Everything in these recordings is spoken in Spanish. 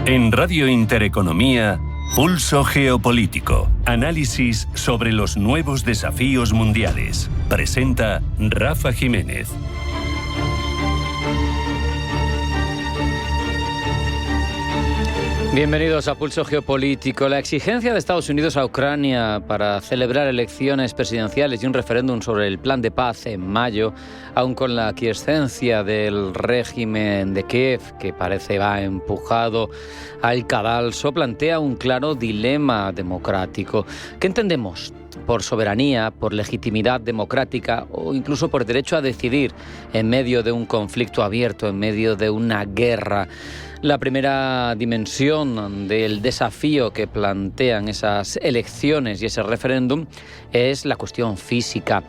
En Radio Intereconomía, Pulso Geopolítico. Análisis sobre los nuevos desafíos mundiales. Presenta Rafa Jiménez. Bienvenidos a Pulso Geopolítico. La exigencia de Estados Unidos a Ucrania para celebrar elecciones presidenciales y un referéndum sobre el plan de paz en mayo, aun con la aquiescencia del régimen de Kiev, que parece va empujado al cadalso, plantea un claro dilema democrático. ¿Qué entendemos por soberanía, por legitimidad democrática o incluso por derecho a decidir en medio de un conflicto abierto, en medio de una guerra? La primera dimensión del desafío que plantean esas elecciones y ese referéndum es la cuestión física,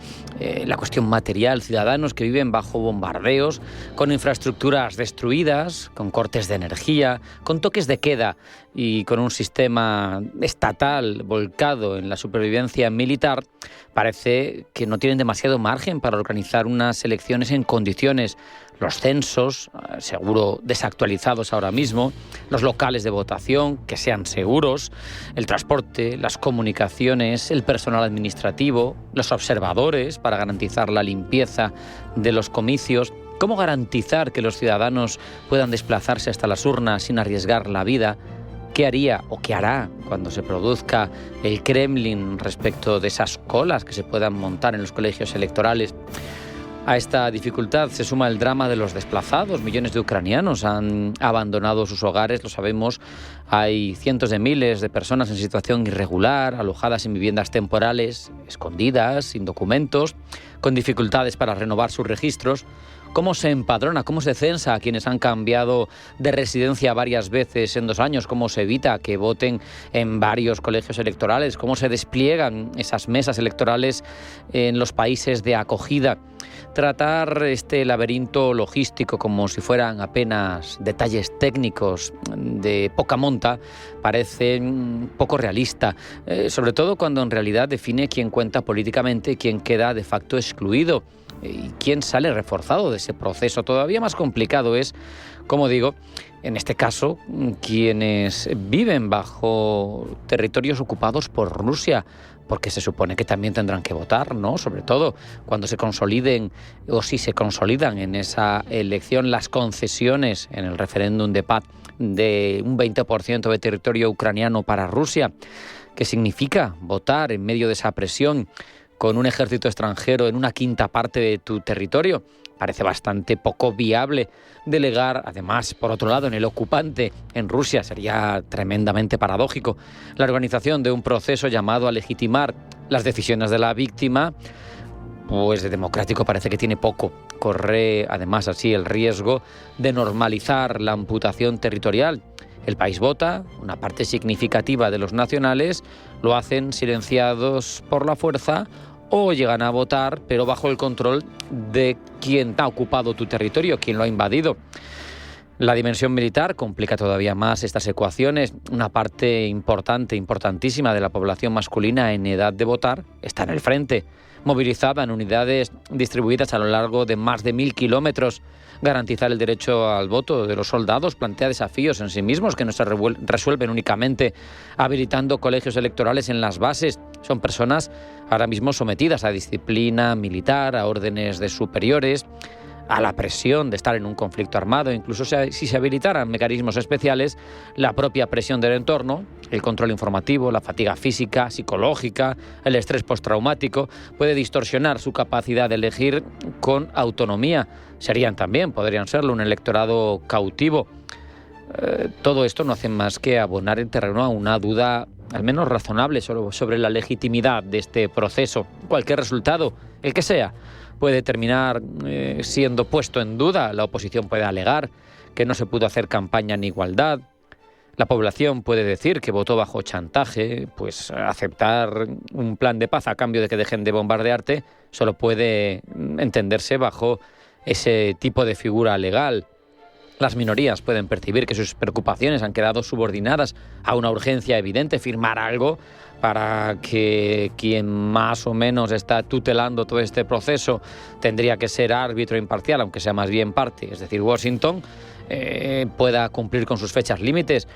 la cuestión material. Ciudadanos que viven bajo bombardeos, con infraestructuras destruidas, con cortes de energía, con toques de queda y con un sistema estatal volcado en la supervivencia militar, parece que no tienen demasiado margen para organizar unas elecciones en condiciones. Los censos, seguro desactualizados ahora mismo, los locales de votación, que sean seguros, el transporte, las comunicaciones, el personal administrativo, los observadores para garantizar la limpieza de los comicios. ¿Cómo garantizar que los ciudadanos puedan desplazarse hasta las urnas sin arriesgar la vida? ¿Qué haría o qué hará cuando se produzca el Kremlin respecto de esas colas que se puedan montar en los colegios electorales? A esta dificultad se suma el drama de los desplazados. Millones de ucranianos han abandonado sus hogares, lo sabemos. Hay cientos de miles de personas en situación irregular, alojadas en viviendas temporales, escondidas, sin documentos, con dificultades para renovar sus registros. ¿Cómo se empadrona, cómo se censa a quienes han cambiado de residencia varias veces en 2 años? ¿Cómo se evita que voten en varios colegios electorales? ¿Cómo se despliegan esas mesas electorales en los países de acogida? Tratar este laberinto logístico como si fueran apenas detalles técnicos de poca monta parece poco realista, sobre todo cuando en realidad define quién cuenta políticamente y quién queda de facto excluido y quién sale reforzado de ese proceso. Todavía más complicado es, como digo, en este caso, quienes viven bajo territorios ocupados por Rusia, porque se supone que también tendrán que votar, ¿no? Sobre todo cuando se consoliden o si se consolidan en esa elección las concesiones en el referéndum de paz de un 20% de territorio ucraniano para Rusia. ¿Qué significa votar en medio de esa presión con un ejército extranjero en una quinta parte de tu territorio? Parece bastante poco viable. Delegar, además, por otro lado, en el ocupante, en Rusia, sería tremendamente paradójico. La organización de un proceso llamado a legitimar las decisiones de la víctima, pues de democrático parece que tiene poco. Corre, además, así el riesgo de normalizar la amputación territorial. El país vota, una parte significativa de los nacionales lo hacen silenciados por la fuerza o llegan a votar, pero bajo el control de quien ha ocupado tu territorio, quien lo ha invadido. La dimensión militar complica todavía más estas ecuaciones. Una parte importante, importantísima de la población masculina en edad de votar está en el frente, movilizada en unidades distribuidas a lo largo de más de 1.000 kilómetros. Garantizar el derecho al voto de los soldados plantea desafíos en sí mismos que no se resuelven únicamente habilitando colegios electorales en las bases. Son personas ahora mismo sometidas a disciplina militar, a órdenes de superiores, a la presión de estar en un conflicto armado. Incluso si se habilitaran mecanismos especiales, la propia presión del entorno, el control informativo, la fatiga física, psicológica, el estrés postraumático, puede distorsionar su capacidad de elegir con autonomía. Podrían serlo, un electorado cautivo. Todo esto no hace más que abonar el terreno a una duda al menos razonable sobre la legitimidad de este proceso. Cualquier resultado, el que sea, puede terminar siendo puesto en duda. La oposición puede alegar que no se pudo hacer campaña en igualdad. La población puede decir que votó bajo chantaje. Pues aceptar un plan de paz a cambio de que dejen de bombardearte solo puede entenderse bajo ese tipo de figura legal. Las minorías pueden percibir que sus preocupaciones han quedado subordinadas a una urgencia evidente, firmar algo para que quien más o menos está tutelando todo este proceso tendría que ser árbitro imparcial, aunque sea más bien parte, es decir, Washington. pueda cumplir con sus fechas límites,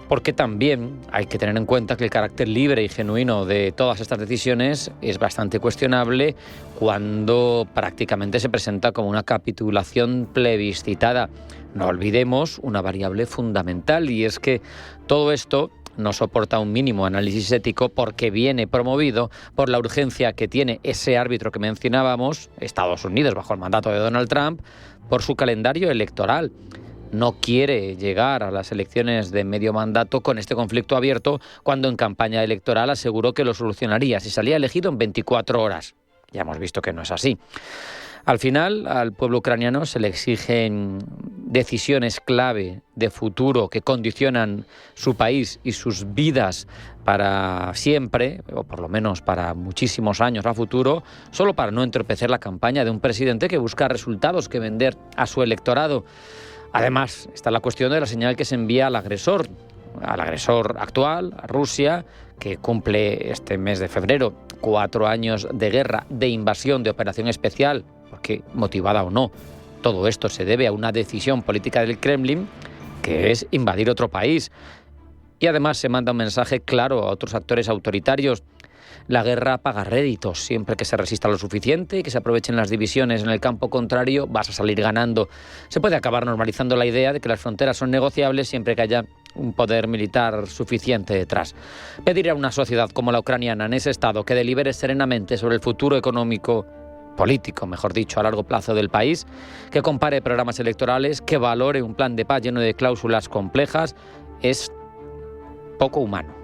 porque también hay que tener en cuenta que el carácter libre y genuino de todas estas decisiones es bastante cuestionable cuando prácticamente se presenta como una capitulación plebiscitada. No olvidemos una variable fundamental, y es que todo esto no soporta un mínimo análisis ético porque viene promovido por la urgencia que tiene ese árbitro que mencionábamos, Estados Unidos, bajo el mandato de Donald Trump, por su calendario electoral. No quiere llegar a las elecciones de medio mandato con este conflicto abierto, cuando en campaña electoral aseguró que lo solucionaría si salía elegido en 24 horas. Ya hemos visto que no es así. Al final, al pueblo ucraniano se le exigen decisiones clave de futuro que condicionan su país y sus vidas para siempre, o por lo menos para muchísimos años a futuro, solo para no entorpecer la campaña de un presidente que busca resultados que vender a su electorado. Además, está la cuestión de la señal que se envía al agresor actual, a Rusia, que cumple este mes de febrero 4 años de guerra, de invasión, de operación especial, porque motivada o no, todo esto se debe a una decisión política del Kremlin, que es invadir otro país. Y además se manda un mensaje claro a otros actores autoritarios. La guerra paga réditos. Siempre que se resista lo suficiente y que se aprovechen las divisiones en el campo contrario, vas a salir ganando. Se puede acabar normalizando la idea de que las fronteras son negociables siempre que haya un poder militar suficiente detrás. Pedir a una sociedad como la ucraniana, en ese estado, que delibere serenamente sobre el futuro político, mejor dicho, a largo plazo del país, que compare programas electorales, que valore un plan de paz lleno de cláusulas complejas, es poco humano,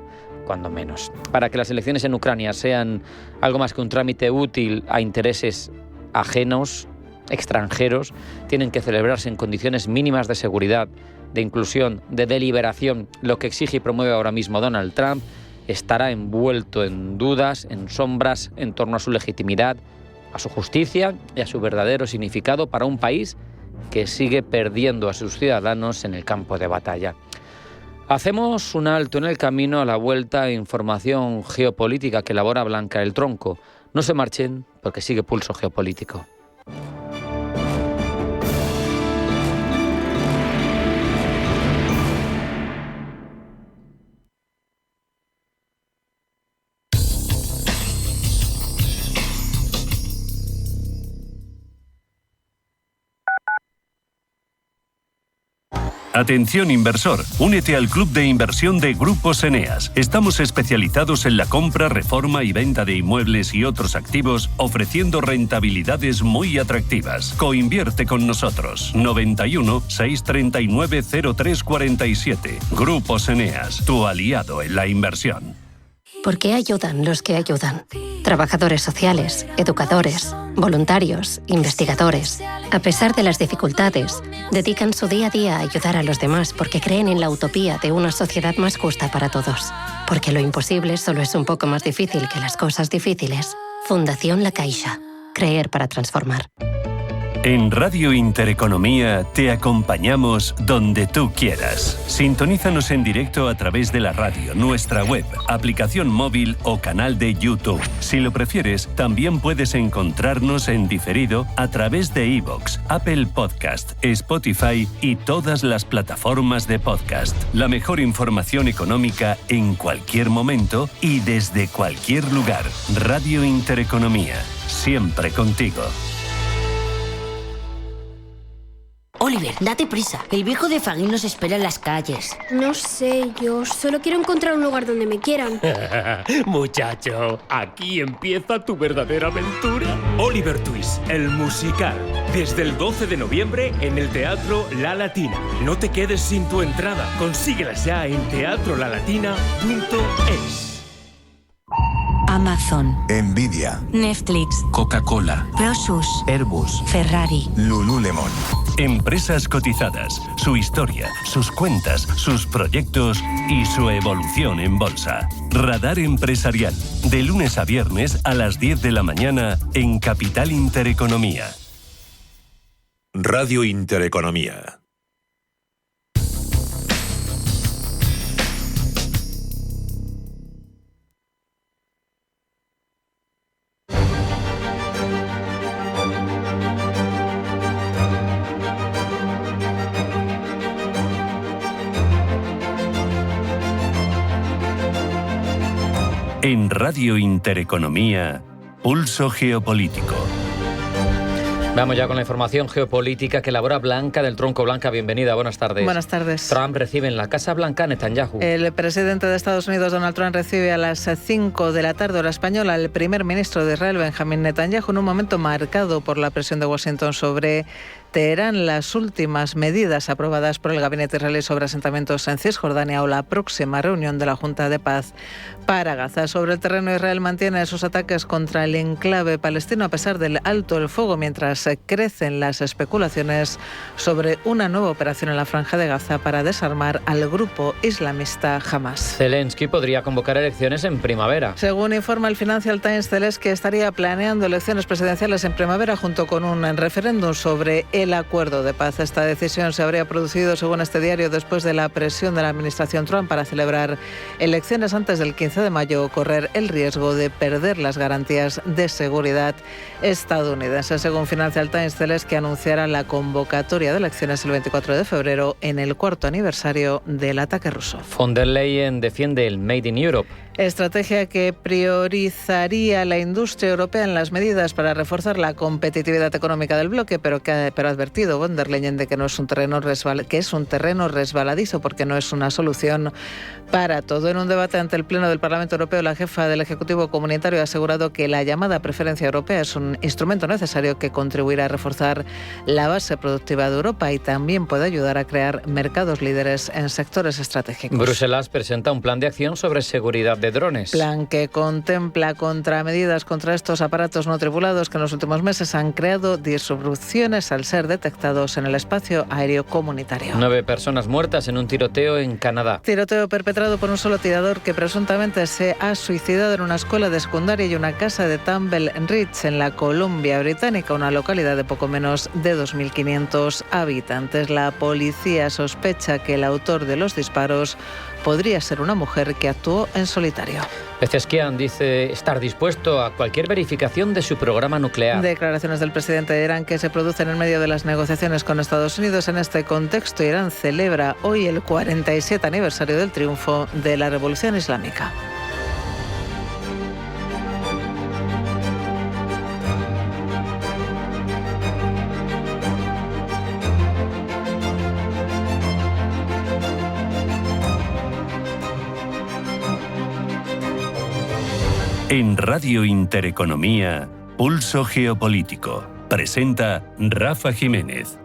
cuando menos. Para que las elecciones en Ucrania sean algo más que un trámite útil a intereses ajenos, extranjeros, tienen que celebrarse en condiciones mínimas de seguridad, de inclusión, de deliberación. Lo que exige y promueve ahora mismo Donald Trump estará envuelto en dudas, en sombras, en torno a su legitimidad, a su justicia y a su verdadero significado para un país que sigue perdiendo a sus ciudadanos en el campo de batalla. Hacemos un alto en el camino a la vuelta a información geopolítica que elabora Blanca del Tronco. No se marchen, porque sigue Pulso Geopolítico. Atención inversor, únete al club de inversión de Grupos Eneas. Estamos especializados en la compra, reforma y venta de inmuebles y otros activos, ofreciendo rentabilidades muy atractivas. Coinvierte con nosotros. 91 639 0347. Grupos Eneas, tu aliado en la inversión. ¿Por qué ayudan los que ayudan? Trabajadores sociales, educadores, voluntarios, investigadores. A pesar de las dificultades, dedican su día a día a ayudar a los demás porque creen en la utopía de una sociedad más justa para todos. Porque lo imposible solo es un poco más difícil que las cosas difíciles. Fundación La Caixa. Creer para transformar. En Radio Intereconomía te acompañamos donde tú quieras. Sintonízanos en directo a través de la radio, nuestra web, aplicación móvil o canal de YouTube. Si lo prefieres, también puedes encontrarnos en diferido a través de iVoox, Apple Podcast, Spotify y todas las plataformas de podcast. La mejor información económica en cualquier momento y desde cualquier lugar. Radio Intereconomía, siempre contigo. Oliver, date prisa. El viejo de Fagin nos espera en las calles. No sé, yo solo quiero encontrar un lugar donde me quieran. Muchacho, aquí empieza tu verdadera aventura. Oliver Twist, el musical. Desde el 12 de noviembre en el Teatro La Latina. No te quedes sin tu entrada. Consíguela ya en teatrolalatina.es. Amazon, Nvidia, Netflix, Coca-Cola, Prosus, Airbus, Ferrari. Lululemon. Empresas cotizadas, su historia, sus cuentas, sus proyectos y su evolución en bolsa. Radar Empresarial, de lunes a viernes a las 10 de la mañana en Capital Intereconomía. Radio Intereconomía. En Radio Intereconomía, Pulso Geopolítico. Vamos ya con la información geopolítica que elabora Blanca del Tronco. Blanca, bienvenida, buenas tardes. Buenas tardes. Trump recibe en la Casa Blanca a Netanyahu. El presidente de Estados Unidos, Donald Trump, recibe a las 5 de la tarde, hora española, al primer ministro de Israel, Benjamín Netanyahu, en un momento marcado por la presión de Washington sobre Teherán, las últimas medidas aprobadas por el gabinete israelí sobre asentamientos en Cisjordania o la próxima reunión de la Junta de Paz para Gaza. Sobre el terreno, Israel mantiene sus ataques contra el enclave palestino a pesar del alto el fuego, mientras crecen las especulaciones sobre una nueva operación en la Franja de Gaza para desarmar al grupo islamista Hamas. Zelensky podría convocar elecciones en primavera. Según informa el Financial Times, Zelensky estaría planeando elecciones presidenciales en primavera junto con un referéndum sobre el acuerdo de paz. Esta decisión se habría producido, según este diario, después de la presión de la administración Trump para celebrar elecciones antes del 15 de mayo o correr el riesgo de perder las garantías de seguridad estadounidenses. Según Financial Times, Zelensky anunciará la convocatoria de elecciones el 24 de febrero en el 4º aniversario del ataque ruso. Von der Leyen defiende el Made in Europe. Estrategia que priorizaría la industria europea en las medidas para reforzar la competitividad económica del bloque, pero ha advertido von der Leyen de que no es un terreno resbaladizo porque no es una solución para todo. En un debate ante el Pleno del Parlamento Europeo, la jefa del Ejecutivo Comunitario ha asegurado que la llamada preferencia europea es un instrumento necesario que contribuirá a reforzar la base productiva de Europa y también puede ayudar a crear mercados líderes en sectores estratégicos. Bruselas presenta un plan de acción sobre seguridad de drones. Plan que contempla contramedidas contra estos aparatos no tripulados que en los últimos meses han creado disrupciones al ser detectados en el espacio aéreo comunitario. 9 personas muertas en un tiroteo en Canadá. Tiroteo perpetrado por un solo tirador que presuntamente se ha suicidado en una escuela de secundaria y una casa de Tumble Ridge en la Columbia Británica, una localidad de poco menos de 2.500 habitantes. La policía sospecha que el autor de los disparos podría ser una mujer que actuó en solitario. Pezeshkian dice estar dispuesto a cualquier verificación de su programa nuclear. Declaraciones del presidente de Irán que se producen en medio de las negociaciones con Estados Unidos. En este contexto, Irán celebra hoy el 47 aniversario del triunfo de la Revolución Islámica. En Radio Intereconomía, Pulso Geopolítico. Presenta Rafa Jiménez.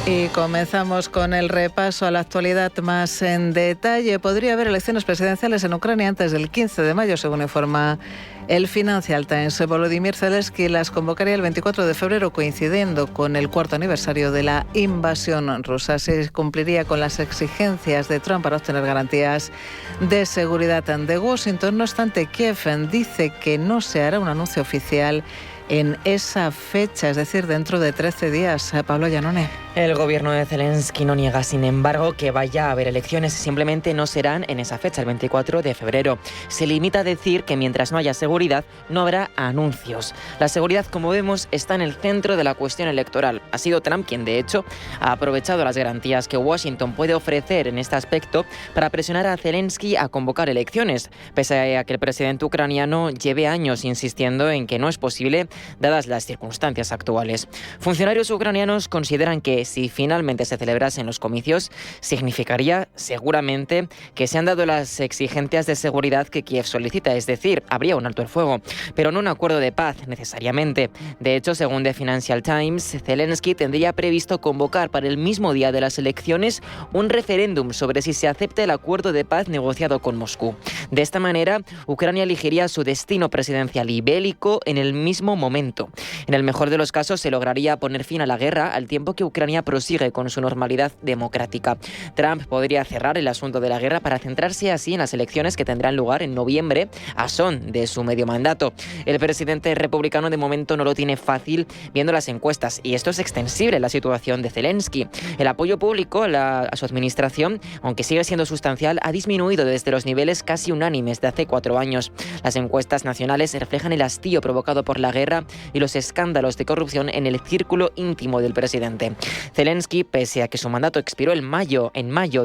Y comenzamos con el repaso a la actualidad más en detalle. Podría haber elecciones presidenciales en Ucrania antes del 15 de mayo, según informa el Financial Times. Volodymyr Zelensky las convocaría el 24 de febrero, coincidiendo con el 4º aniversario de la invasión rusa. Se cumpliría con las exigencias de Trump para obtener garantías de seguridad de Washington. No obstante, Kiev dice que no se hará un anuncio oficial en esa fecha, es decir, dentro de 13 días. Pablo Llanone. El gobierno de Zelensky no niega, sin embargo, que vaya a haber elecciones. Simplemente no serán en esa fecha, el 24 de febrero. Se limita a decir que mientras no haya seguridad, no habrá anuncios. La seguridad, como vemos, está en el centro de la cuestión electoral. Ha sido Trump quien, de hecho, ha aprovechado las garantías que Washington puede ofrecer en este aspecto para presionar a Zelensky a convocar elecciones, pese a que el presidente ucraniano lleve años insistiendo en que no es posible, dadas las circunstancias actuales. Funcionarios ucranianos consideran que si finalmente se celebrasen los comicios, significaría seguramente que se han dado las exigencias de seguridad que Kiev solicita, es decir, habría un alto el fuego, pero no un acuerdo de paz necesariamente. De hecho, según The Financial Times, Zelensky tendría previsto convocar para el mismo día de las elecciones un referéndum sobre si se acepta el acuerdo de paz negociado con Moscú. De esta manera, Ucrania elegiría su destino presidencial y bélico en el mismo momento. En el mejor de los casos, se lograría poner fin a la guerra al tiempo que Ucrania Ucrania prosigue con su normalidad democrática. Trump podría cerrar el asunto de la guerra para centrarse así en las elecciones que tendrán lugar en noviembre, a son de su medio mandato. El presidente republicano de momento no lo tiene fácil viendo las encuestas, y esto es extensible a la situación de Zelensky. El apoyo público a su administración, aunque sigue siendo sustancial, ha disminuido desde los niveles casi unánimes de hace 4 años. Las encuestas nacionales reflejan el hastío provocado por la guerra y los escándalos de corrupción en el círculo íntimo del presidente. Zelensky, pese a que su mandato expiró en mayo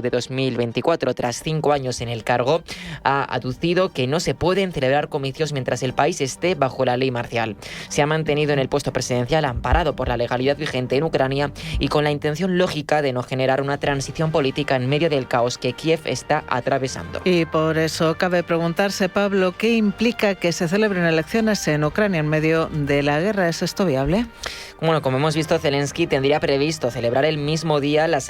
de 2024, tras 5 años en el cargo, ha aducido que no se pueden celebrar comicios mientras el país esté bajo la ley marcial. Se ha mantenido en el puesto presidencial amparado por la legalidad vigente en Ucrania y con la intención lógica de no generar una transición política en medio del caos que Kiev está atravesando. Y por eso cabe preguntarse, Pablo, ¿qué implica que se celebren elecciones en Ucrania en medio de la guerra? ¿Es esto viable? Bueno, como hemos visto, Zelensky tendría previsto celebrar el mismo día de las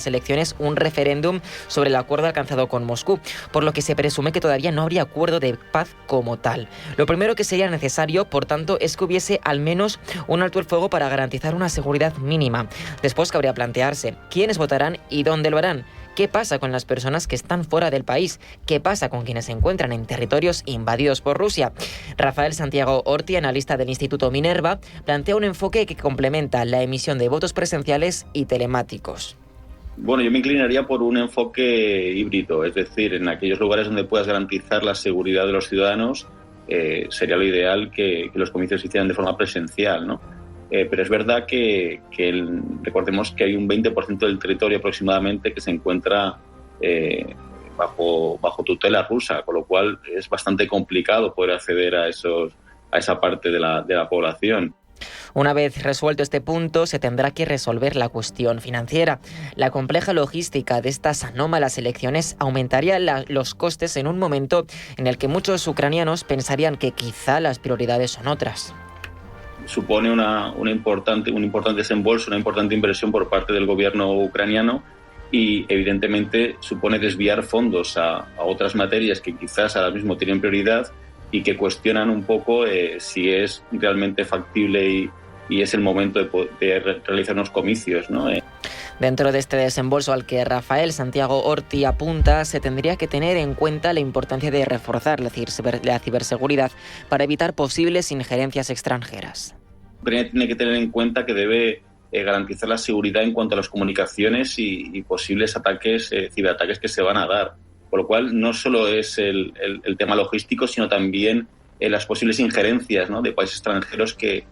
elecciones un referéndum sobre el acuerdo alcanzado con Moscú, por lo que se presume que todavía no habría acuerdo de paz como tal. Lo primero que sería necesario, por tanto, es que hubiese al menos un alto el fuego para garantizar una seguridad mínima. Después cabría plantearse quiénes votarán y dónde lo harán. ¿Qué pasa con las personas que están fuera del país? ¿Qué pasa con quienes se encuentran en territorios invadidos por Rusia? Rafael Santiago Orti, analista del Instituto Minerva, plantea un enfoque que complementa la emisión de votos presenciales y telemáticos. Bueno, yo me inclinaría por un enfoque híbrido, es decir, en aquellos lugares donde puedas garantizar la seguridad de los ciudadanos, sería lo ideal que los comicios se hicieran de forma presencial, ¿no? Pero es verdad que recordemos que hay un 20% del territorio aproximadamente que se encuentra bajo tutela rusa, con lo cual es bastante complicado poder acceder a esa parte de la población. Una vez resuelto este punto, se tendrá que resolver la cuestión financiera. La compleja logística de estas anómalas elecciones aumentaría los costes en un momento en el que muchos ucranianos pensarían que quizá las prioridades son otras. Supone un importante desembolso, una importante inversión por parte del gobierno ucraniano y evidentemente supone desviar fondos a otras materias que quizás ahora mismo tienen prioridad y que cuestionan un poco si es realmente factible y es el momento de realizar unos comicios, ¿no? Dentro de este desembolso al que Rafael Santiago Orti apunta, se tendría que tener en cuenta la importancia de reforzar la ciberseguridad para evitar posibles injerencias extranjeras. Ucrania tiene que tener en cuenta que debe garantizar la seguridad en cuanto a las comunicaciones y posibles ataques, ciberataques que se van a dar. Por lo cual no solo es el tema logístico, sino también las posibles injerencias, ¿no?, de países extranjeros que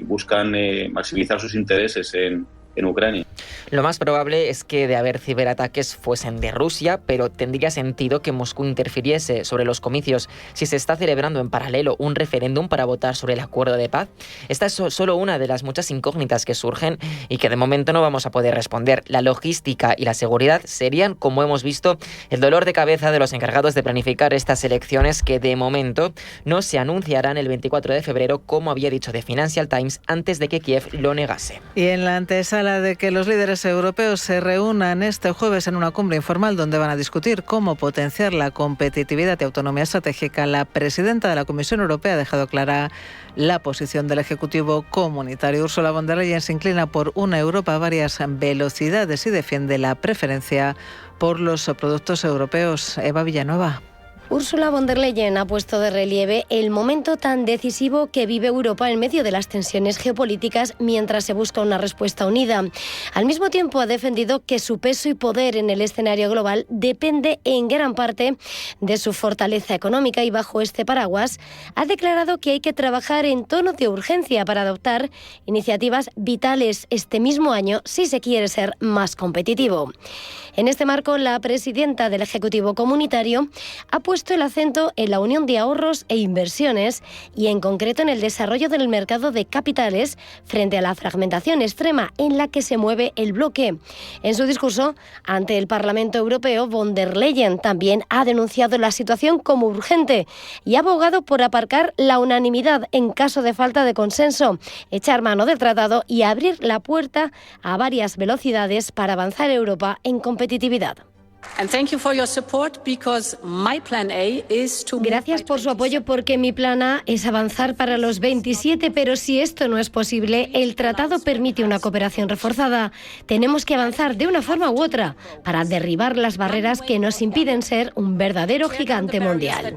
buscan maximizar sus intereses en Ucrania. Lo más probable es que de haber ciberataques fuesen de Rusia, pero tendría sentido que Moscú interfiriese sobre los comicios si se está celebrando en paralelo un referéndum para votar sobre el acuerdo de paz. Esta es solo una de las muchas incógnitas que surgen y que de momento no vamos a poder responder. La logística y la seguridad serían, como hemos visto, el dolor de cabeza de los encargados de planificar estas elecciones que de momento no se anunciarán el 24 de febrero, como había dicho The Financial Times antes de que Kiev lo negase. Y en la antesala de que los líderes europeos se reúnan este jueves en una cumbre informal donde van a discutir cómo potenciar la competitividad y autonomía estratégica, la presidenta de la Comisión Europea ha dejado clara la posición del Ejecutivo comunitario. Ursula von der Leyen se inclina por una Europa a varias velocidades y defiende la preferencia por los productos europeos. Eva Villanueva. Ursula von der Leyen ha puesto de relieve el momento tan decisivo que vive Europa en medio de las tensiones geopolíticas mientras se busca una respuesta unida. Al mismo tiempo ha defendido que su peso y poder en el escenario global depende en gran parte de su fortaleza económica y bajo este paraguas ha declarado que hay que trabajar en tono de urgencia para adoptar iniciativas vitales este mismo año si se quiere ser más competitivo. En este marco, la presidenta del Ejecutivo Comunitario ha puesto el acento en la unión de ahorros e inversiones y en concreto en el desarrollo del mercado de capitales frente a la fragmentación extrema en la que se mueve el bloque. En su discurso ante el Parlamento Europeo, von der Leyen también ha denunciado la situación como urgente y ha abogado por aparcar la unanimidad en caso de falta de consenso, echar mano del tratado y abrir la puerta a varias velocidades para avanzar Europa en competitividad. Gracias por su apoyo, porque mi plan A es avanzar para los 27, pero si esto no es posible, el tratado permite una cooperación reforzada. Tenemos que avanzar de una forma u otra para derribar las barreras que nos impiden ser un verdadero gigante mundial.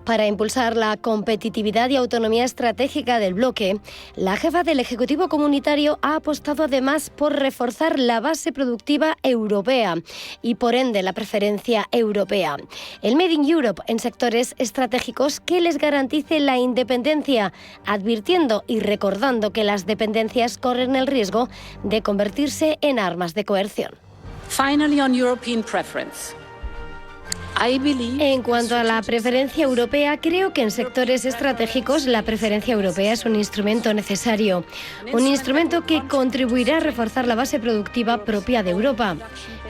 Para impulsar la competitividad y autonomía estratégica del bloque, la jefa del Ejecutivo Comunitario ha apostado además por reforzar la base productiva europea y, por ende, la preferencia europea. El Made in Europe en sectores estratégicos que les garantice la independencia, advirtiendo y recordando que las dependencias corren el riesgo de convertirse en armas de coerción. Finally, on European preference. En cuanto a la preferencia europea, creo que en sectores estratégicos la preferencia europea es un instrumento necesario, un instrumento que contribuirá a reforzar la base productiva propia de Europa.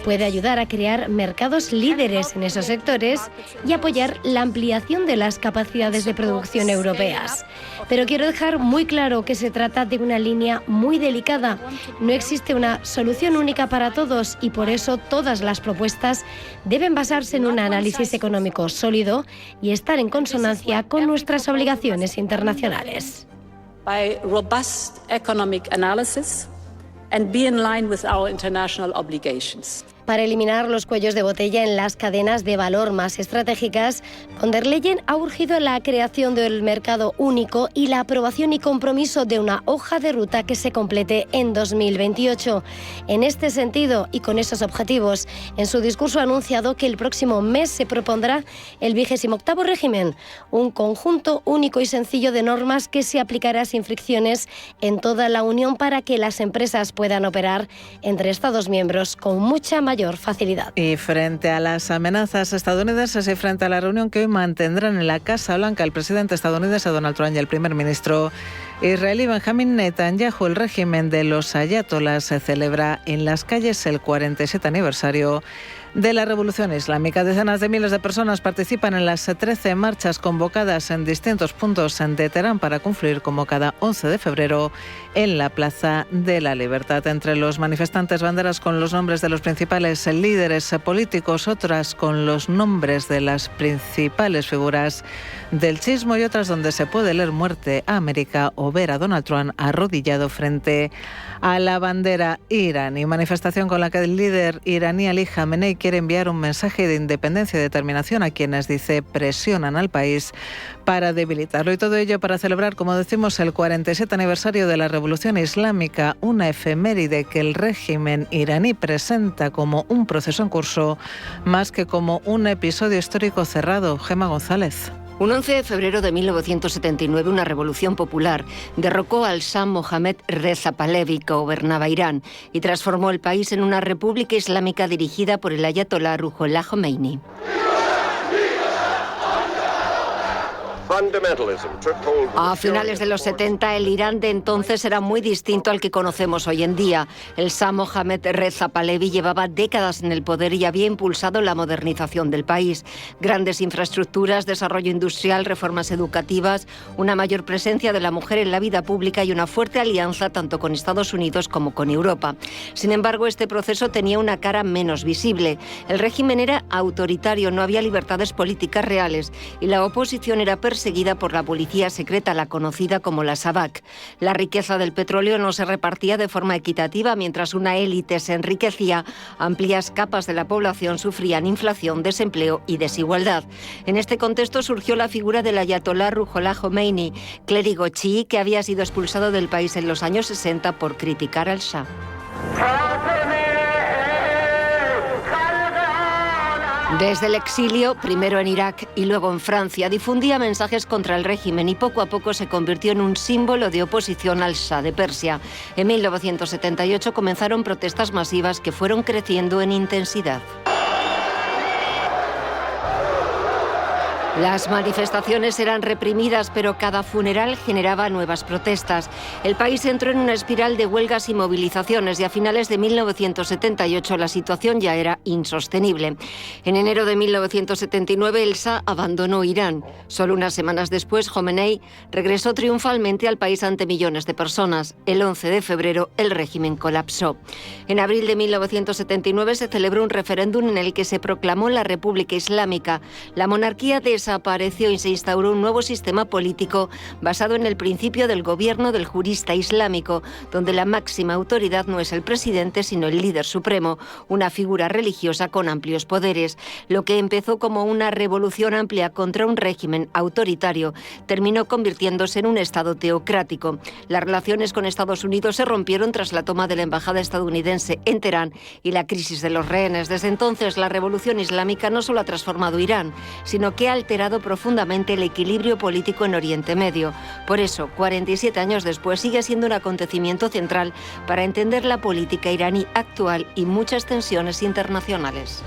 Puede ayudar a crear mercados líderes en esos sectores y apoyar la ampliación de las capacidades de producción europeas. Pero quiero dejar muy claro que se trata de una línea muy delicada. No existe una solución única para todos y por eso todas las propuestas deben basarse en un análisis económico sólido y estar en consonancia con nuestras obligaciones internacionales. By robust economic analysis and be in line with our international obligations. Para eliminar los cuellos de botella en las cadenas de valor más estratégicas, von der Leyen ha urgido la creación del mercado único y la aprobación y compromiso de una hoja de ruta que se complete en 2028. En este sentido y con esos objetivos, en su discurso ha anunciado que el próximo mes se propondrá el 28º régimen, un conjunto único y sencillo de normas que se aplicará sin fricciones en toda la Unión para que las empresas puedan operar entre Estados miembros con mucha mayor facilidad. Y frente a las amenazas estadounidenses y frente a la reunión que hoy mantendrán en la Casa Blanca el presidente estadounidense Donald Trump y el primer ministro israelí Benjamin Netanyahu, el régimen de los ayatolás se celebra en las calles el 47 aniversario de la Revolución Islámica. Decenas de miles de personas participan en las 13 marchas convocadas en distintos puntos de Teherán para confluir como cada 11 de febrero en la Plaza de la Libertad. Entre los manifestantes, banderas con los nombres de los principales líderes políticos, otras con los nombres de las principales figuras del chiismo y otras donde se puede leer muerte a América o ver a Donald Trump arrodillado frente a la bandera iraní. Manifestación con la que el líder iraní Ali Khamenei quiere enviar un mensaje de independencia y determinación a quienes, dice, presionan al país para debilitarlo. Y todo ello para celebrar, como decimos, el 47 aniversario de la Revolución Islámica, una efeméride que el régimen iraní presenta como un proceso en curso más que como un episodio histórico cerrado. Gemma González. Un 11 de febrero de 1979, una revolución popular derrocó al Shah Mohammad Reza Pahlavi, que gobernaba Irán, y transformó el país en una república islámica dirigida por el ayatolá Ruhollah Khomeini. A finales de los 70, el Irán de entonces era muy distinto al que conocemos hoy en día. El Shah Mohammad Reza Pahlavi llevaba décadas en el poder y había impulsado la modernización del país. Grandes infraestructuras, desarrollo industrial, reformas educativas, una mayor presencia de la mujer en la vida pública y una fuerte alianza tanto con Estados Unidos como con Europa. Sin embargo, este proceso tenía una cara menos visible. El régimen era autoritario, no había libertades políticas reales y la oposición era perseguida por la policía secreta, la conocida como la Savak. La riqueza del petróleo no se repartía de forma equitativa, mientras una élite se enriquecía, amplias capas de la población sufrían inflación, desempleo y desigualdad. En este contexto surgió la figura del ayatolá Ruhollah Khomeini, clérigo chií que había sido expulsado del país en los años 60 por criticar al Shah. Desde el exilio, primero en Irak y luego en Francia, difundía mensajes contra el régimen y poco a poco se convirtió en un símbolo de oposición al Shah de Persia. En 1978 comenzaron protestas masivas que fueron creciendo en intensidad. Las manifestaciones eran reprimidas, pero cada funeral generaba nuevas protestas. El país entró en una espiral de huelgas y movilizaciones y a finales de 1978 la situación ya era insostenible. En enero de 1979 el Shah abandonó Irán. Solo unas semanas después, Jomenei regresó triunfalmente al país ante millones de personas. El 11 de febrero el régimen colapsó. En abril de 1979 se celebró un referéndum en el que se proclamó la República Islámica. La monarquía desapareció y se instauró un nuevo sistema político basado en el principio del gobierno del jurista islámico, donde la máxima autoridad no es el presidente, sino el líder supremo, una figura religiosa con amplios poderes. Lo que empezó como una revolución amplia contra un régimen autoritario terminó convirtiéndose en un estado teocrático. Las relaciones con Estados Unidos se rompieron tras la toma de la embajada estadounidense en Teherán y la crisis de los rehenes. Desde entonces, la revolución islámica no solo ha transformado Irán, sino que ha alterado profundamente el equilibrio político en Oriente Medio. Por eso, 47 años después, sigue siendo un acontecimiento central para entender la política iraní actual y muchas tensiones internacionales.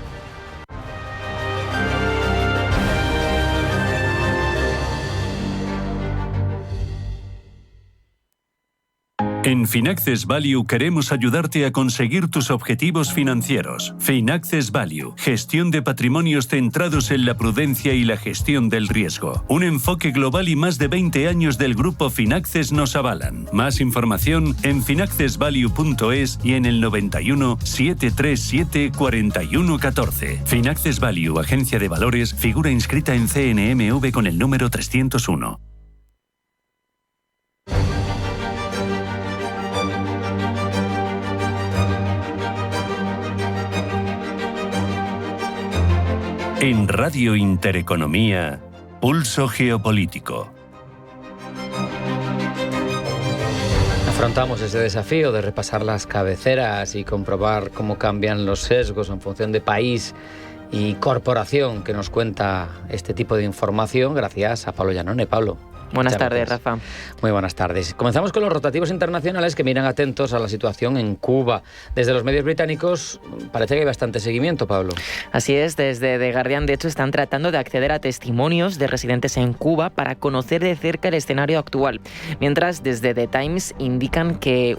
En Finaccess Value queremos ayudarte a conseguir tus objetivos financieros. Finaccess Value, gestión de patrimonios centrados en la prudencia y la gestión del riesgo. Un enfoque global y más de 20 años del grupo Finaccess nos avalan. Más información en finaccessvalue.es y en el 91 737 4114. Finaccess Value, agencia de valores, figura inscrita en CNMV con el número 301. En Radio Intereconomía, Pulso Geopolítico. Afrontamos ese desafío de repasar las cabeceras y comprobar cómo cambian los sesgos en función de país y corporación que nos cuenta este tipo de información, gracias a Pablo Llanone. Pablo. Buenas tardes, Rafa. Muy buenas tardes. Comenzamos con los rotativos internacionales que miran atentos a la situación en Cuba. Desde los medios británicos parece que hay bastante seguimiento, Pablo. Así es, desde The Guardian, de hecho, están tratando de acceder a testimonios de residentes en Cuba para conocer de cerca el escenario actual. Mientras, desde The Times indican que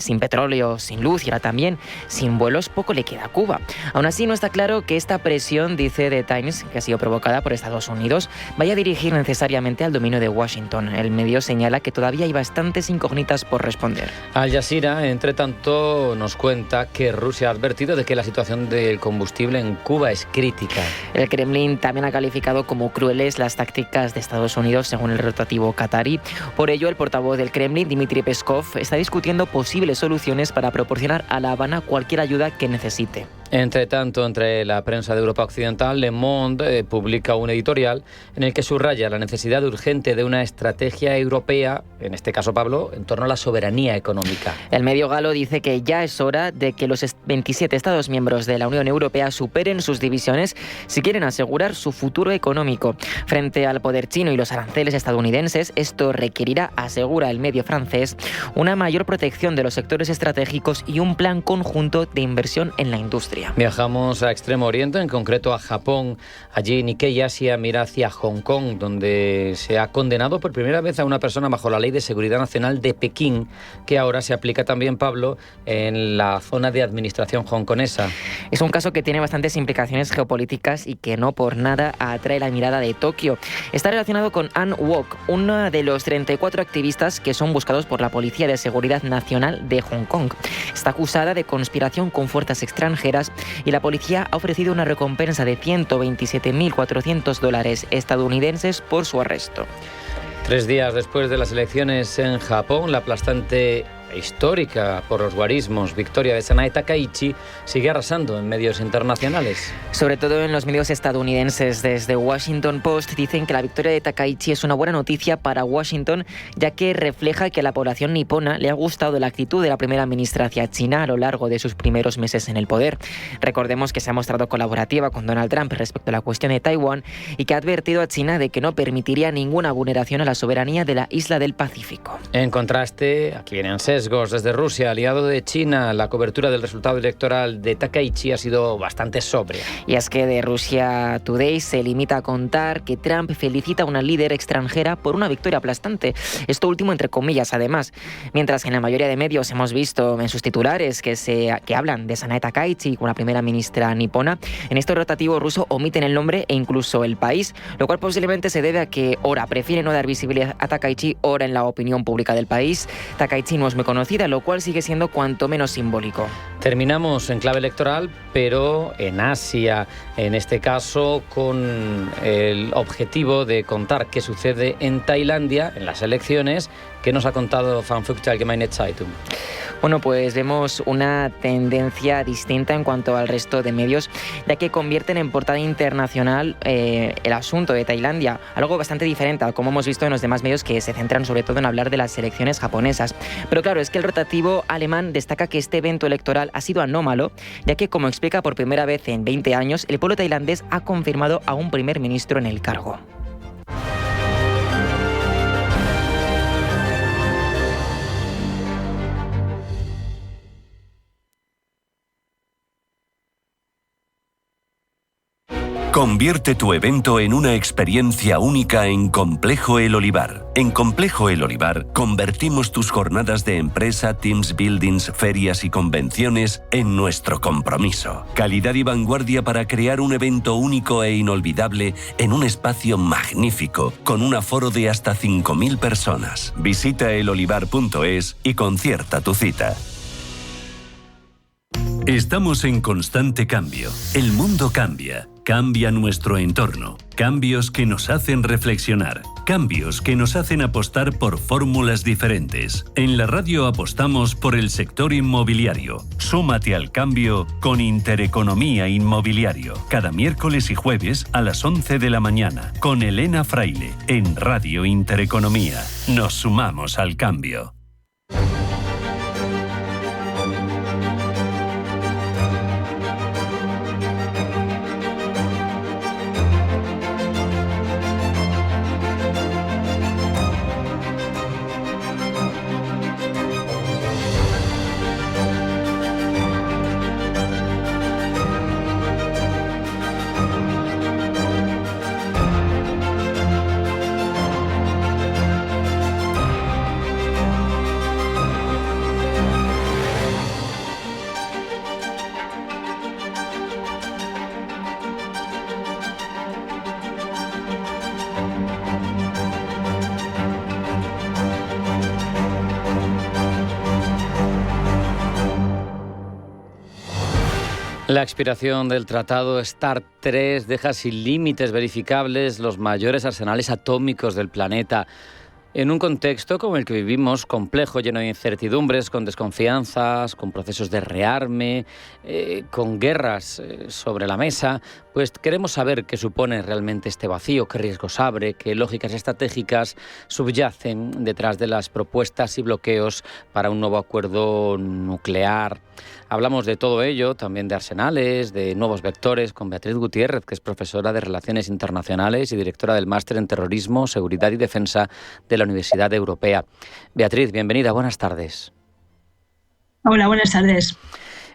sin petróleo, sin luz y ahora también sin vuelos, poco le queda a Cuba. Aún así, no está claro que esta presión, dice The Times, que ha sido provocada por Estados Unidos, vaya a dirigir necesariamente al dominio de Washington. El medio señala que todavía hay bastantes incógnitas por responder. Al Jazeera, entre tanto, nos cuenta que Rusia ha advertido de que la situación del combustible en Cuba es crítica. El Kremlin también ha calificado como crueles las tácticas de Estados Unidos, según el rotativo qatarí. Por ello, el portavoz del Kremlin, Dmitry Peskov, está discutiendo posibles soluciones para proporcionar a La Habana cualquier ayuda que necesite. Entre tanto, entre la prensa de Europa Occidental, Le Monde publica un editorial en el que subraya la necesidad urgente de una estrategia europea, en este caso, Pablo, en torno a la soberanía económica. El medio galo dice que ya es hora de que los 27 Estados miembros de la Unión Europea superen sus divisiones si quieren asegurar su futuro económico. Frente al poder chino y los aranceles estadounidenses, esto requerirá, asegura el medio francés, una mayor protección de los sectores estratégicos y un plan conjunto de inversión en la industria. Viajamos a Extremo Oriente, en concreto a Japón. Allí Nikkei Asia mira hacia Hong Kong, donde se ha condenado por primera vez a una persona bajo la Ley de Seguridad Nacional de Pekín, que ahora se aplica también, Pablo, en la zona de administración hongkonesa. Es un caso que tiene bastantes implicaciones geopolíticas y que no por nada atrae la mirada de Tokio. Está relacionado con Ann Wok, una de los 34 activistas que son buscados por la Policía de Seguridad Nacional de Hong Kong. Está acusada de conspiración con fuerzas extranjeras y la policía ha ofrecido una recompensa de $127.400 estadounidenses por su arresto. 3 días después de las elecciones en Japón, la aplastante histórica por los guarismos victoria de Sanae Takaichi sigue arrasando en medios internacionales. Sobre todo en los medios estadounidenses. Desde Washington Post dicen que la victoria de Takaichi es una buena noticia para Washington, ya que refleja que a la población nipona le ha gustado la actitud de la primera ministra hacia China a lo largo de sus primeros meses en el poder. Recordemos que se ha mostrado colaborativa con Donald Trump respecto a la cuestión de Taiwán y que ha advertido a China de que no permitiría ninguna vulneración a la soberanía de la isla del Pacífico. En contraste, aquí vienen sesgos. riesgos desde Rusia, aliado de China. La cobertura del resultado electoral de Takaichi ha sido bastante sobria. Y es que de Russia Today se limita a contar que Trump felicita a una líder extranjera por una victoria aplastante. Esto último entre comillas, además. Mientras que en la mayoría de medios hemos visto en sus titulares que hablan de Sanae Takaichi, una primera ministra nipona, en este rotativo ruso omiten el nombre e incluso el país, lo cual posiblemente se debe a que ora prefiere no dar visibilidad a Takaichi, ora en la opinión pública del país. Takaichi no es muy conocida, lo cual sigue siendo cuanto menos simbólico. Terminamos en clave electoral, pero en Asia, en este caso con el objetivo de contar qué sucede en Tailandia en las elecciones. ¿Qué nos ha contado Frankfurter Allgemeine Zeitung? Bueno, pues vemos una tendencia distinta en cuanto al resto de medios, ya que convierten en portada internacional el asunto de Tailandia, algo bastante diferente a como hemos visto en los demás medios, que se centran sobre todo en hablar de las elecciones japonesas. Pero claro, es que el rotativo alemán destaca que este evento electoral ha sido anómalo, ya que, como explica por primera vez en 20 años, el pueblo tailandés ha confirmado a un primer ministro en el cargo. Convierte tu evento en una experiencia única en Complejo El Olivar. En Complejo El Olivar convertimos tus jornadas de empresa, teams buildings, ferias y convenciones en nuestro compromiso. Calidad y vanguardia para crear un evento único e inolvidable en un espacio magnífico con un aforo de hasta 5.000 personas. Visita elolivar.es y concierta tu cita. Estamos en constante cambio. El mundo cambia. Cambia nuestro entorno. Cambios que nos hacen reflexionar. Cambios que nos hacen apostar por fórmulas diferentes. En la radio apostamos por el sector inmobiliario. Súmate al cambio con Intereconomía Inmobiliario. Cada miércoles y jueves a las 11 de la mañana. Con Elena Fraile. En Radio Intereconomía. Nos sumamos al cambio. La expiración del Tratado START III deja sin límites verificables los mayores arsenales atómicos del planeta. En un contexto como el que vivimos, complejo, lleno de incertidumbres, con desconfianzas, con procesos de rearme, con guerras sobre la mesa, pues queremos saber qué supone realmente este vacío, qué riesgos abre, qué lógicas estratégicas subyacen detrás de las propuestas y bloqueos para un nuevo acuerdo nuclear. Hablamos de todo ello, también de arsenales, de nuevos vectores, con Beatriz Gutiérrez, que es profesora de Relaciones Internacionales y directora del Máster en Terrorismo, Seguridad y Defensa de la Universidad Europea. Beatriz, bienvenida, buenas tardes. Hola, buenas tardes.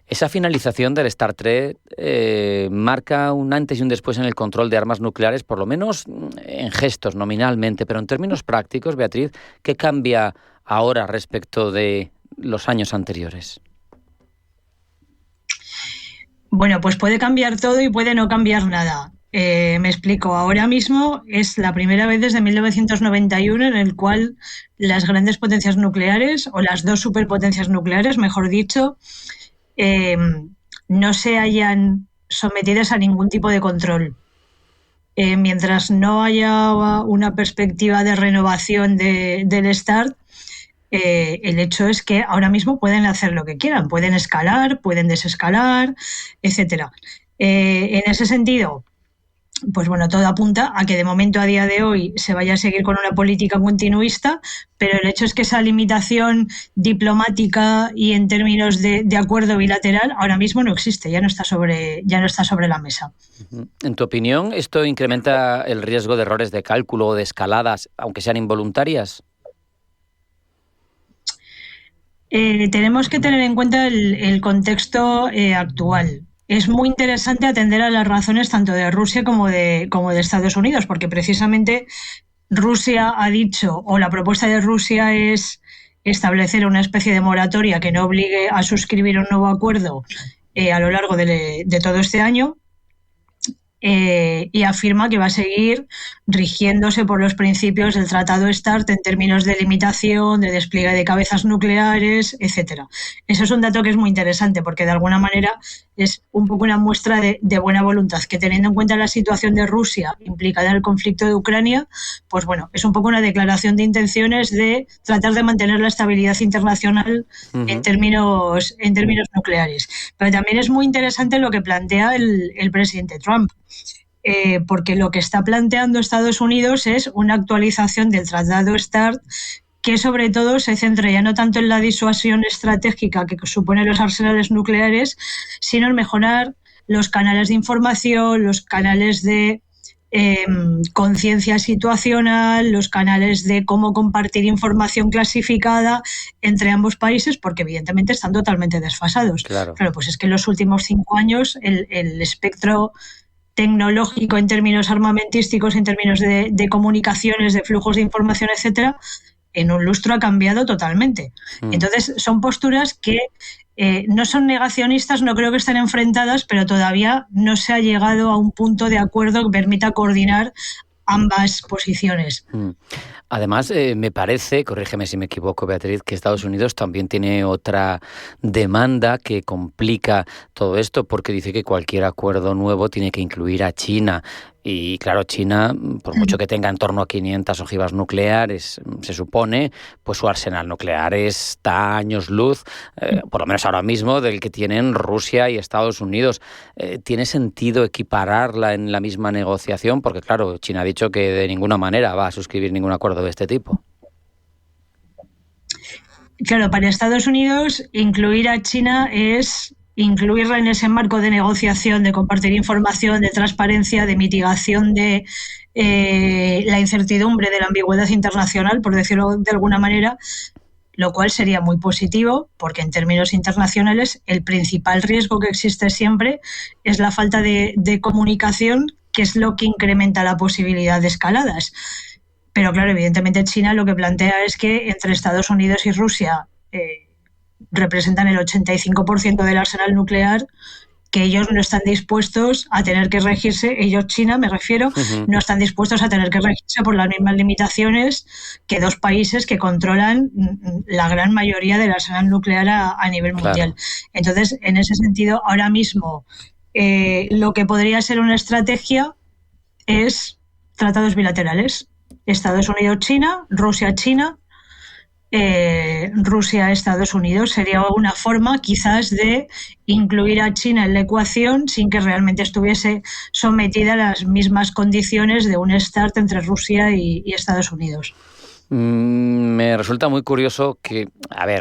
Esa finalización del START III marca un antes y un después en el control de armas nucleares, por lo menos en gestos, nominalmente, pero en términos prácticos, Beatriz, ¿qué cambia ahora respecto de los años anteriores? Bueno, pues puede cambiar todo y puede no cambiar nada. Me explico. Ahora mismo es la primera vez desde 1991 en el cual las grandes potencias nucleares, o las dos superpotencias nucleares, mejor dicho, no se hayan sometidas a ningún tipo de control. Mientras no haya una perspectiva de renovación del START, el hecho es que ahora mismo pueden hacer lo que quieran, pueden escalar, pueden desescalar, etcétera. En ese sentido, pues bueno, todo apunta a que de momento, a día de hoy, se vaya a seguir con una política continuista, pero el hecho es que esa limitación diplomática y en términos de acuerdo bilateral ahora mismo no existe, ya no está sobre la mesa. En tu opinión, ¿esto incrementa el riesgo de errores de cálculo o de escaladas, aunque sean involuntarias? Tenemos que tener en cuenta el contexto actual. Es muy interesante atender a las razones tanto de Rusia como de Estados Unidos, porque precisamente Rusia ha dicho, o la propuesta de Rusia es establecer una especie de moratoria que no obligue a suscribir un nuevo acuerdo a lo largo de todo este año, y afirma que va a seguir rigiéndose por los principios del Tratado START en términos de limitación, de despliegue de cabezas nucleares, etcétera. Eso es un dato que es muy interesante porque de alguna manera es un poco una muestra de buena voluntad, que teniendo en cuenta la situación de Rusia implicada en el conflicto de Ucrania, pues bueno, es un poco una declaración de intenciones de tratar de mantener la estabilidad internacional en términos nucleares. Pero también es muy interesante lo que plantea el presidente Trump. Porque lo que está planteando Estados Unidos es una actualización del Tratado START que sobre todo se centra ya no tanto en la disuasión estratégica que suponen los arsenales nucleares, sino en mejorar los canales de información, los canales de conciencia situacional, los canales de cómo compartir información clasificada entre ambos países, porque evidentemente están totalmente desfasados. Claro, pues es que en los últimos 5 años el espectro tecnológico en términos armamentísticos, en términos de comunicaciones, de flujos de información, etcétera, en un lustro ha cambiado totalmente. Entonces, son posturas que no son negacionistas, no creo que estén enfrentadas, pero todavía no se ha llegado a un punto de acuerdo que permita coordinar ambas posiciones. Además, me parece, corrígeme si me equivoco, Beatriz, que Estados Unidos también tiene otra demanda que complica todo esto, porque dice que cualquier acuerdo nuevo tiene que incluir a China. Y claro, China, por mucho que tenga en torno a 500 ojivas nucleares, se supone, pues su arsenal nuclear está a años luz, por lo menos ahora mismo, del que tienen Rusia y Estados Unidos. ¿Tiene sentido equipararla en la misma negociación? Porque claro, China ha dicho que de ninguna manera va a suscribir ningún acuerdo de este tipo. Claro, para Estados Unidos incluir a China es incluirla en ese marco de negociación, de compartir información, de transparencia, de mitigación de la incertidumbre, de la ambigüedad internacional, por decirlo de alguna manera, lo cual sería muy positivo, porque en términos internacionales el principal riesgo que existe siempre es la falta de comunicación, que es lo que incrementa la posibilidad de escaladas. Pero claro, evidentemente China lo que plantea es que entre Estados Unidos y Rusia representan el 85% del arsenal nuclear, que ellos no están dispuestos a tener que regirse, ellos, China me refiero, no están dispuestos a tener que regirse por las mismas limitaciones que dos países que controlan la gran mayoría del arsenal nuclear a nivel mundial. Entonces, en ese sentido, ahora mismo lo que podría ser una estrategia es tratados bilaterales. Estados Unidos-China, Rusia-China, Rusia-Estados Unidos. Sería una forma quizás de incluir a China en la ecuación sin que realmente estuviese sometida a las mismas condiciones de un START entre Rusia y Estados Unidos. Me resulta muy curioso que,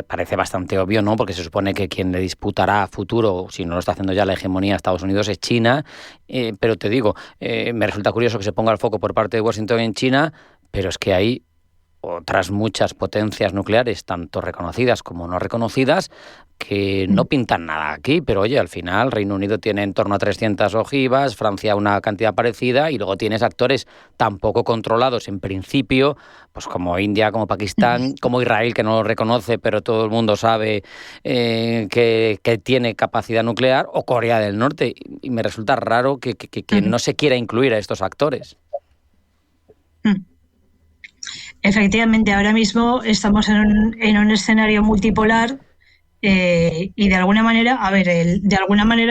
parece bastante obvio, ¿no? Porque se supone que quien le disputará a futuro, si no lo está haciendo ya, la hegemonía a Estados Unidos es China, pero te digo, me resulta curioso que se ponga el foco por parte de Washington en China, pero es que hay otras muchas potencias nucleares, tanto reconocidas como no reconocidas, que no pintan nada aquí, pero oye, al final Reino Unido tiene en torno a 300 ojivas, Francia una cantidad parecida, y luego tienes actores tan poco controlados en principio, pues como India, como Pakistán, como Israel, que no lo reconoce, pero todo el mundo sabe que tiene capacidad nuclear, o Corea del Norte, y me resulta raro que no se quiera incluir a estos actores. Efectivamente, ahora mismo estamos en un escenario multipolar y de alguna manera,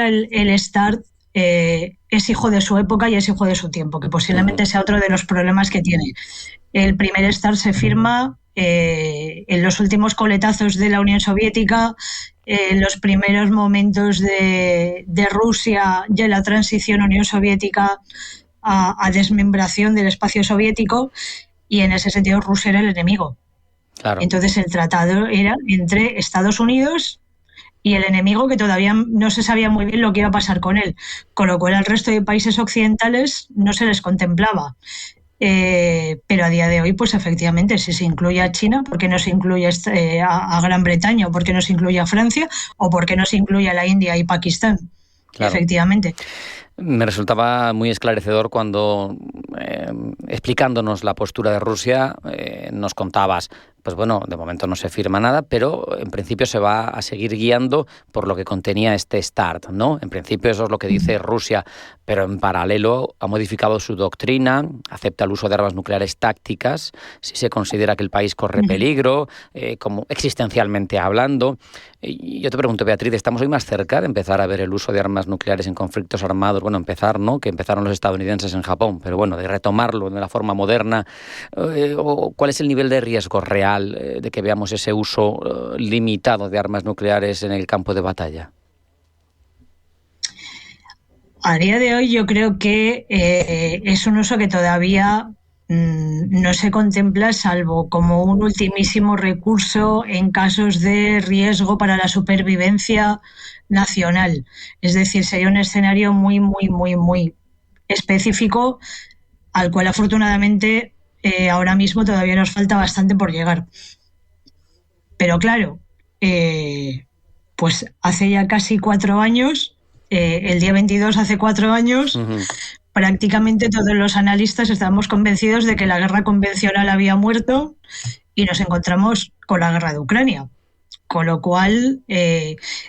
el START es hijo de su época y es hijo de su tiempo, que posiblemente sea otro de los problemas que tiene. El primer START se firma en los últimos coletazos de la Unión Soviética, en los primeros momentos de Rusia, ya en la transición Unión Soviética a desmembración del espacio soviético. Y en ese sentido Rusia era el enemigo. Claro. Entonces el tratado era entre Estados Unidos y el enemigo, que todavía no se sabía muy bien lo que iba a pasar con él, con lo cual al resto de países occidentales no se les contemplaba. Pero a día de hoy, pues efectivamente, si se incluye a China, ¿por qué no se incluye a Gran Bretaña? ¿O por qué no se incluye a Francia? ¿O por qué no se incluye a la India y Pakistán? Claro. Efectivamente. Me resultaba muy esclarecedor cuando, explicándonos la postura de Rusia, nos contabas, pues bueno, de momento no se firma nada, pero en principio se va a seguir guiando por lo que contenía este START, ¿no? En principio eso es lo que dice Rusia, pero en paralelo ha modificado su doctrina, acepta el uso de armas nucleares tácticas, si se considera que el país corre peligro, como existencialmente hablando. Y yo te pregunto, Beatriz, ¿estamos hoy más cerca de empezar a ver el uso de armas nucleares en conflictos armados? Bueno, empezar, ¿no?, que empezaron los estadounidenses en Japón, pero bueno, de retomarlo de la forma moderna. ¿Cuál es el nivel de riesgo real de que veamos ese uso limitado de armas nucleares en el campo de batalla? A día de hoy yo creo que es un uso que todavía no se contempla, salvo como un ultimísimo recurso en casos de riesgo para la supervivencia nacional. Es decir, sería un escenario muy, muy, muy, muy específico, al cual afortunadamente ahora mismo todavía nos falta bastante por llegar. Pero claro, pues hace ya casi 4 años, el día 22 hace 4 años, prácticamente todos los analistas estábamos convencidos de que la guerra convencional había muerto y nos encontramos con la guerra de Ucrania. Con lo cual,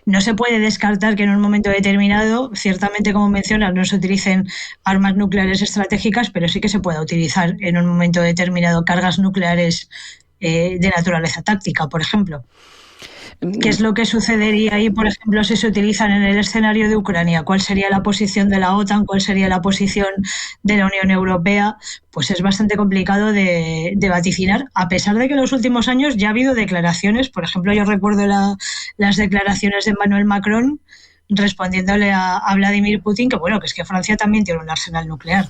no se puede descartar que en un momento determinado, ciertamente, como mencionas, no se utilicen armas nucleares estratégicas, pero sí que se pueda utilizar en un momento determinado cargas nucleares de naturaleza táctica, por ejemplo. ¿Qué es lo que sucedería ahí, por ejemplo, si se utilizan en el escenario de Ucrania? ¿Cuál sería la posición de la OTAN? ¿Cuál sería la posición de la Unión Europea? Pues es bastante complicado de vaticinar, a pesar de que en los últimos años ya ha habido declaraciones. Por ejemplo, yo recuerdo las declaraciones de Emmanuel Macron respondiéndole a Vladimir Putin que bueno, que es que Francia también tiene un arsenal nuclear.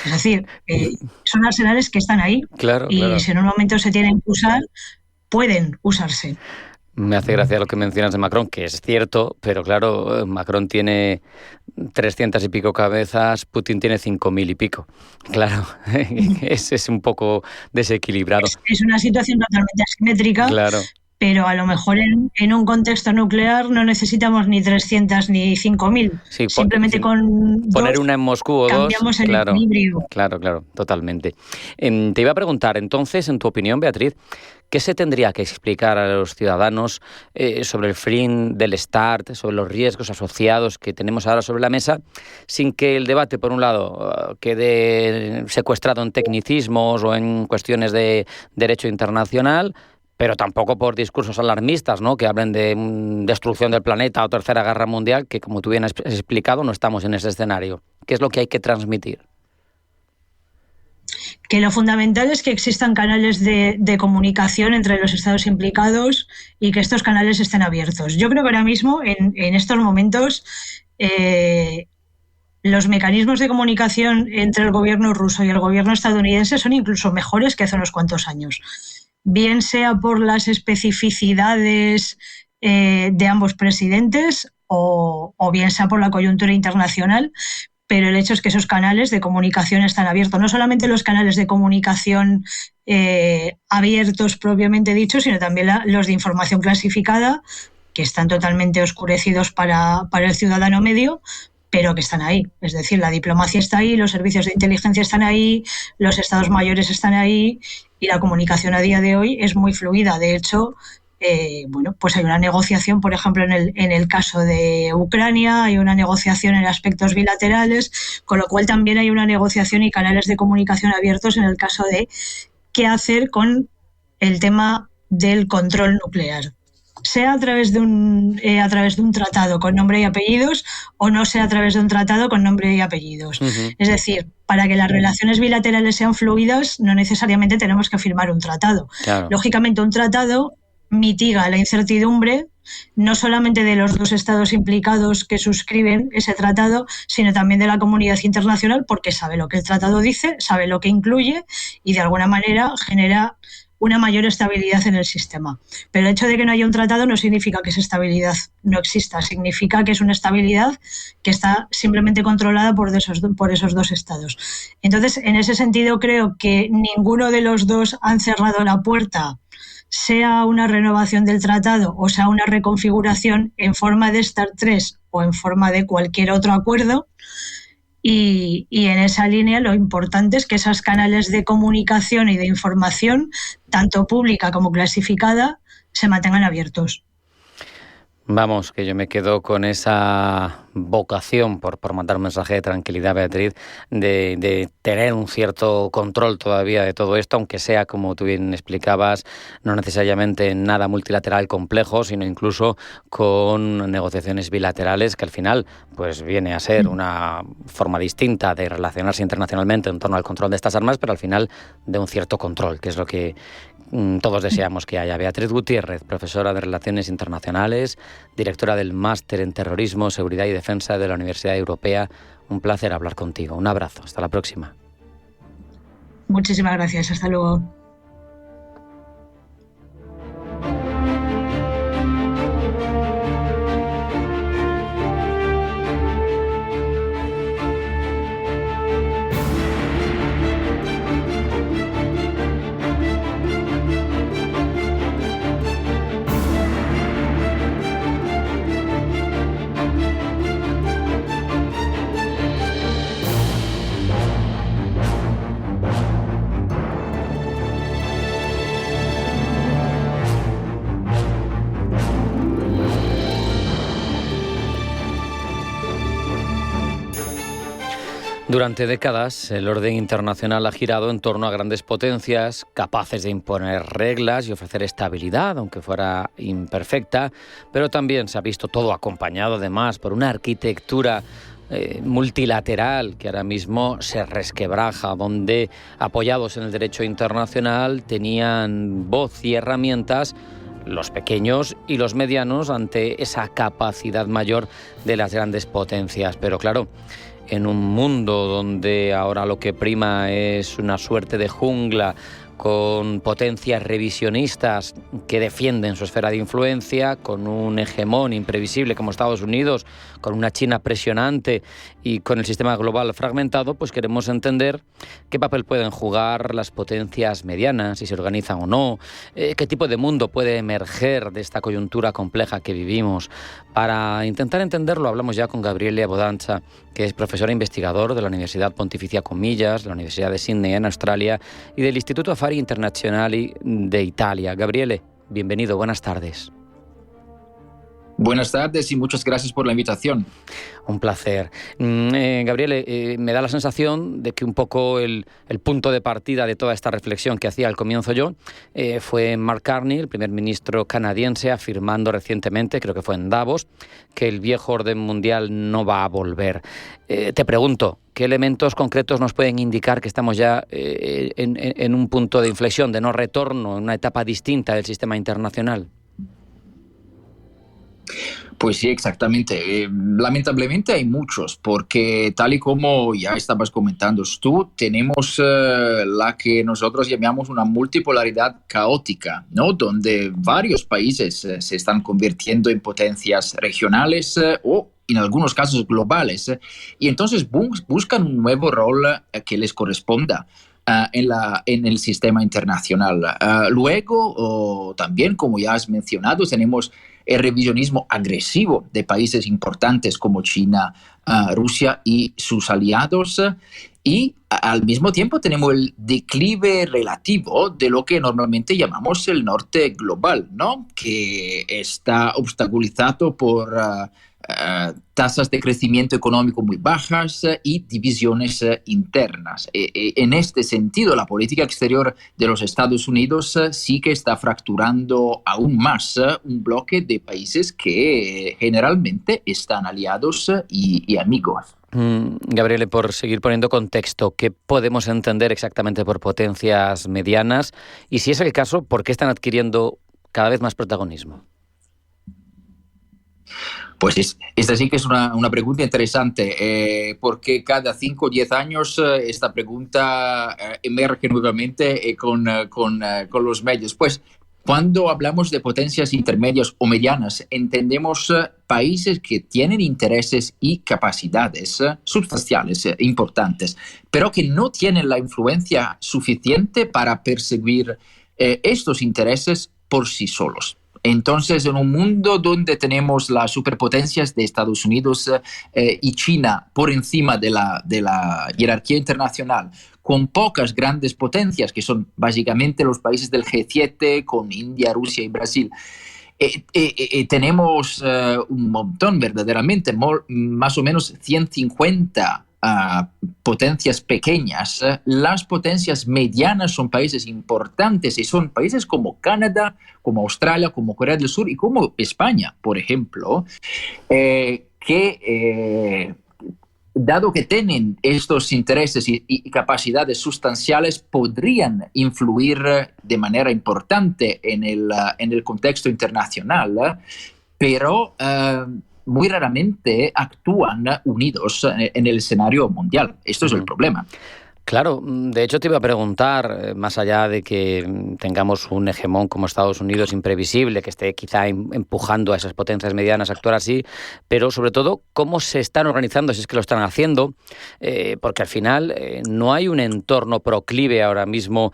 Es decir, son arsenales que están ahí, claro, y claro, si en un momento se tienen que usar, pueden usarse. Me hace gracia lo que mencionas de Macron, que es cierto, pero claro, Macron tiene 300 y pico cabezas, Putin tiene 5.000 y pico. Claro, es un poco desequilibrado. Es una situación totalmente asimétrica, claro, pero a lo mejor en un contexto nuclear no necesitamos ni 300 ni 5.000. Sí, simplemente con poner una en Moscú o cambiamos dos, el claro, equilibrio. Claro, totalmente. Te iba a preguntar, entonces, en tu opinión, Beatriz, ¿qué se tendría que explicar a los ciudadanos sobre el fin del START, sobre los riesgos asociados que tenemos ahora sobre la mesa, sin que el debate, por un lado, quede secuestrado en tecnicismos o en cuestiones de derecho internacional, pero tampoco por discursos alarmistas, ¿no?, que hablen de destrucción del planeta o tercera guerra mundial, que como tú bien has explicado, no estamos en ese escenario? ¿Qué es lo que hay que transmitir? Que lo fundamental es que existan canales de comunicación entre los estados implicados y que estos canales estén abiertos. Yo creo que ahora mismo, en estos momentos, los mecanismos de comunicación entre el gobierno ruso y el gobierno estadounidense son incluso mejores que hace unos cuantos años. Bien sea por las especificidades de ambos presidentes o bien sea por la coyuntura internacional, pero el hecho es que esos canales de comunicación están abiertos. No solamente los canales de comunicación abiertos propiamente dichos, sino también los de información clasificada, que están totalmente oscurecidos para el ciudadano medio, pero que están ahí. Es decir, la diplomacia está ahí, los servicios de inteligencia están ahí, los estados mayores están ahí, y la comunicación a día de hoy es muy fluida. De hecho, pues hay una negociación, por ejemplo, en el caso de Ucrania, hay una negociación en aspectos bilaterales, con lo cual también hay una negociación y canales de comunicación abiertos en el caso de qué hacer con el tema del control nuclear, sea a través de un tratado con nombre y apellidos o no sea a través de un tratado con nombre y apellidos. Uh-huh. Es decir, para que las relaciones bilaterales sean fluidas, no necesariamente tenemos que firmar un tratado. Claro. Lógicamente, un tratado mitiga la incertidumbre no solamente de los dos estados implicados que suscriben ese tratado, sino también de la comunidad internacional, porque sabe lo que el tratado dice, sabe lo que incluye y de alguna manera genera una mayor estabilidad en el sistema. Pero el hecho de que no haya un tratado no significa que esa estabilidad no exista, significa que es una estabilidad que está simplemente controlada por esos dos estados. Entonces, en ese sentido, creo que ninguno de los dos han cerrado la puerta, sea una renovación del tratado o sea una reconfiguración en forma de START 3 o en forma de cualquier otro acuerdo. Y en esa línea lo importante es que esos canales de comunicación y de información, tanto pública como clasificada, se mantengan abiertos. Vamos, que yo me quedo con esa vocación por mandar un mensaje de tranquilidad, Beatriz, de tener un cierto control todavía de todo esto, aunque sea, como tú bien explicabas, no necesariamente nada multilateral complejo, sino incluso con negociaciones bilaterales, que al final pues viene a ser una forma distinta de relacionarse internacionalmente en torno al control de estas armas, pero al final de un cierto control, que es lo que todos deseamos que haya. Beatriz Gutiérrez, profesora de Relaciones Internacionales, directora del Máster en Terrorismo, Seguridad y Defensa de la Universidad Europea. Un placer hablar contigo. Un abrazo. Hasta la próxima. Muchísimas gracias. Hasta luego. Durante décadas, el orden internacional ha girado en torno a grandes potencias capaces de imponer reglas y ofrecer estabilidad, aunque fuera imperfecta, pero también se ha visto todo acompañado, además, por una arquitectura multilateral que ahora mismo se resquebraja, donde, apoyados en el derecho internacional, tenían voz y herramientas los pequeños y los medianos ante esa capacidad mayor de las grandes potencias. Pero claro, en un mundo donde ahora lo que prima es una suerte de jungla con potencias revisionistas que defienden su esfera de influencia, con un hegemón imprevisible como Estados Unidos, con una China presionante y con el sistema global fragmentado, pues queremos entender qué papel pueden jugar las potencias medianas, si se organizan o no, qué tipo de mundo puede emerger de esta coyuntura compleja que vivimos. Para intentar entenderlo, hablamos ya con Gabriele Abodanza, que es profesora investigador de la Universidad Pontificia Comillas, de la Universidad de Sydney en Australia y del Instituto Affari Internazionali de Italia. Gabriele, bienvenido, buenas tardes. Buenas tardes y muchas gracias por la invitación. Un placer. Gabriele, me da la sensación de que un poco el punto de partida de toda esta reflexión que hacía al comienzo yo fue Mark Carney, el primer ministro canadiense, afirmando recientemente, creo que fue en Davos, que el viejo orden mundial no va a volver. Te pregunto, ¿qué elementos concretos nos pueden indicar que estamos ya en un punto de inflexión, de no retorno, en una etapa distinta del sistema internacional? Pues sí, exactamente. Lamentablemente hay muchos, porque tal y como ya estabas comentando tú, tenemos la que nosotros llamamos una multipolaridad caótica, ¿no? Donde varios países se están convirtiendo en potencias regionales o en algunos casos globales, y entonces buscan un nuevo rol que les corresponda en el sistema internacional. Luego, también, como ya has mencionado, tenemos el revisionismo agresivo de países importantes como China, Rusia y sus aliados, y al mismo tiempo tenemos el declive relativo de lo que normalmente llamamos el norte global, ¿no? Que está obstaculizado por tasas de crecimiento económico muy bajas y divisiones internas. En este sentido, la política exterior de los Estados Unidos sí que está fracturando aún más un bloque de países que generalmente están aliados y amigos. Gabriele, por seguir poniendo contexto, ¿qué podemos entender exactamente por potencias medianas? Y si es el caso, ¿por qué están adquiriendo cada vez más protagonismo? Pues esta sí que es una pregunta interesante, porque cada 5 o 10 años esta pregunta emerge nuevamente con los medios. Pues cuando hablamos de potencias intermedias o medianas, entendemos países que tienen intereses y capacidades sustanciales importantes, pero que no tienen la influencia suficiente para perseguir estos intereses por sí solos. Entonces, en un mundo donde tenemos las superpotencias de Estados Unidos y China por encima de la jerarquía internacional, con pocas grandes potencias, que son básicamente los países del G7, con India, Rusia y Brasil, tenemos un montón, verdaderamente, más o menos 150 potencias pequeñas. Las potencias medianas son países importantes y son países como Canadá, como Australia, como Corea del Sur y como España, por ejemplo, que dado que tienen estos intereses y capacidades sustanciales, podrían influir de manera importante en el contexto internacional, pero muy raramente actúan unidos en el escenario mundial. Esto es el problema. Claro, de hecho te iba a preguntar, más allá de que tengamos un hegemón como Estados Unidos imprevisible, que esté quizá empujando a esas potencias medianas a actuar así, pero sobre todo cómo se están organizando, si es que lo están haciendo, porque al final no hay un entorno proclive ahora mismo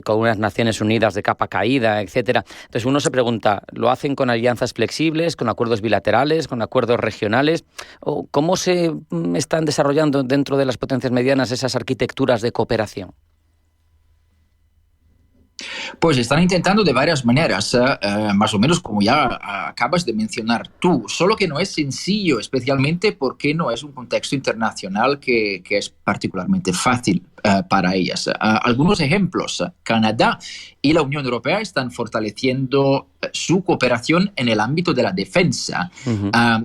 con unas Naciones Unidas de capa caída, etcétera. Entonces uno se pregunta, ¿lo hacen con alianzas flexibles, con acuerdos bilaterales, con acuerdos regionales? ¿O cómo se están desarrollando dentro de las potencias medianas esas arquitecturas de cooperación? Pues están intentando de varias maneras, más o menos como ya acabas de mencionar tú, solo que no es sencillo, especialmente porque no es un contexto internacional que es particularmente fácil para ellas. Algunos ejemplos: Canadá y la Unión Europea están fortaleciendo su cooperación en el ámbito de la defensa.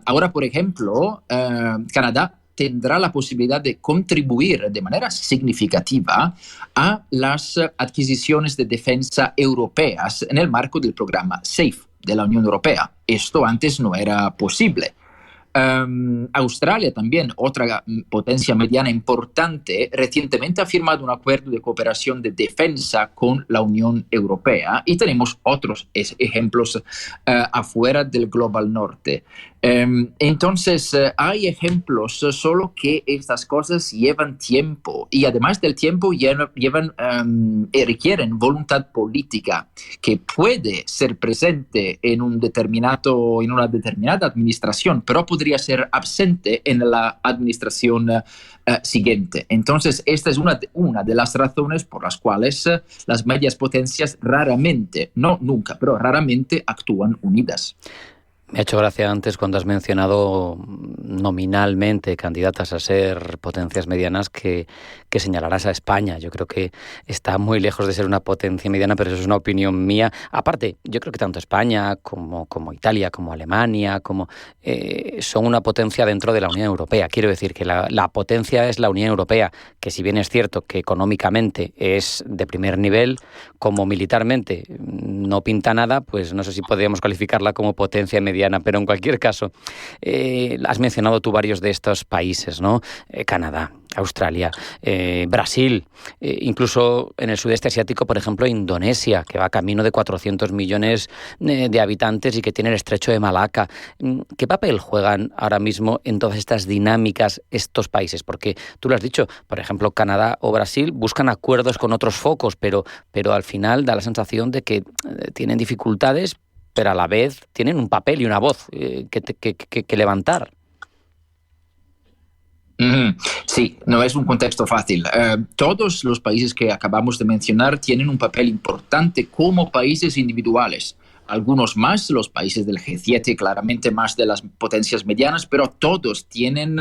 Ahora, por ejemplo, Canadá tendrá la posibilidad de contribuir de manera significativa a las adquisiciones de defensa europeas en el marco del programa SAFE de la Unión Europea. Esto antes no era posible. Australia también, otra potencia mediana importante, recientemente ha firmado un acuerdo de cooperación de defensa con la Unión Europea, y tenemos otros ejemplos afuera del Global Norte. Entonces, hay ejemplos, solo que estas cosas llevan tiempo, y además del tiempo requieren voluntad política que puede ser presente en una determinada administración, pero podría ser absente en la administración siguiente. Entonces, esta es una de las razones por las cuales las medias potencias raramente, no nunca, pero raramente actúan unidas. Me ha hecho gracia antes cuando has mencionado nominalmente candidatas a ser potencias medianas que señalarás a España. Yo creo que está muy lejos de ser una potencia mediana, pero eso es una opinión mía. Aparte, yo creo que tanto España como Italia, como Alemania, son una potencia dentro de la Unión Europea. Quiero decir que la potencia es la Unión Europea, que si bien es cierto que económicamente es de primer nivel, como militarmente no pinta nada, pues no sé si podríamos calificarla como potencia mediana, pero en cualquier caso, has mencionado tú varios de estos países, ¿no? Canadá, Australia, Brasil, incluso en el sudeste asiático, por ejemplo, Indonesia, que va camino de 400 millones de habitantes y que tiene el estrecho de Malaca. ¿Qué papel juegan ahora mismo en todas estas dinámicas estos países? Porque tú lo has dicho, por ejemplo, Canadá o Brasil buscan acuerdos con otros focos, pero al final da la sensación de que tienen dificultades, pero a la vez tienen un papel y una voz que levantar. Sí, no es un contexto fácil. Todos los países que acabamos de mencionar tienen un papel importante como países individuales. Algunos más, los países del G7, claramente más de las potencias medianas, pero todos tienen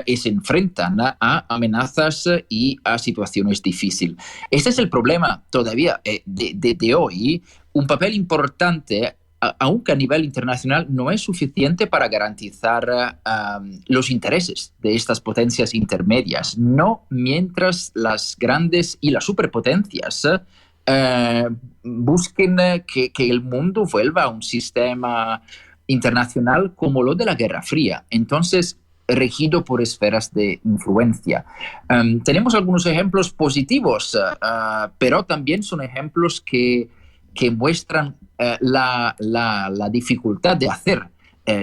y se enfrentan a amenazas y a situaciones difíciles. Este es el problema todavía de hoy. Un papel importante, aunque a nivel internacional, no es suficiente para garantizar los intereses de estas potencias intermedias, no mientras las grandes y las superpotencias busquen que el mundo vuelva a un sistema internacional como lo de la Guerra Fría. Entonces, regido por esferas de influencia. Tenemos algunos ejemplos positivos, pero también son ejemplos que muestran la dificultad de hacer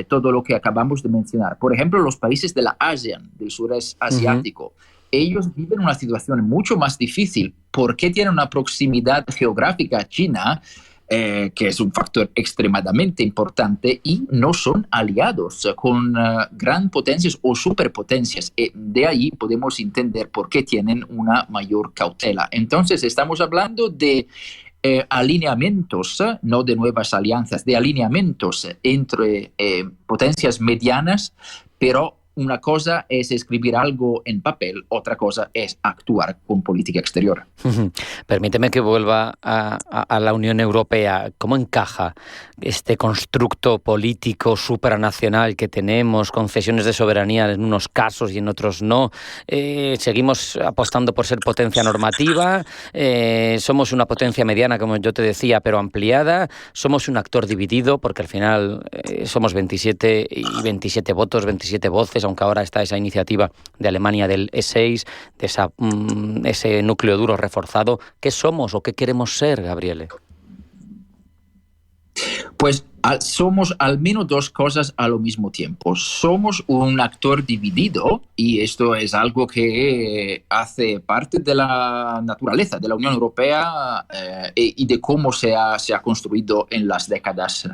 todo lo que acabamos de mencionar. Por ejemplo, los países de la ASEAN, del sureste asiático, ellos viven una situación mucho más difícil porque tienen una proximidad geográfica a China, que es un factor extremadamente importante, y no son aliados con gran potencias o superpotencias. De ahí podemos entender por qué tienen una mayor cautela. Entonces, estamos hablando de alineamientos, no de nuevas alianzas, de alineamientos entre potencias medianas, pero una cosa es escribir algo en papel, otra cosa es actuar con política exterior. Permíteme que vuelva a la Unión Europea. ¿Cómo encaja este constructo político supranacional que tenemos, concesiones de soberanía en unos casos y en otros no? Seguimos apostando por ser potencia normativa, somos una potencia mediana, como yo te decía, pero ampliada, somos un actor dividido, porque al final somos 27 y 27 votos, 27 voces, aunque ahora está esa iniciativa de Alemania del E6, de ese núcleo duro reforzado. ¿Qué somos o qué queremos ser, Gabriele? Pues somos al menos dos cosas al mismo tiempo. Somos un actor dividido, y esto es algo que hace parte de la naturaleza de la Unión Europea y de cómo se ha construido en las décadas.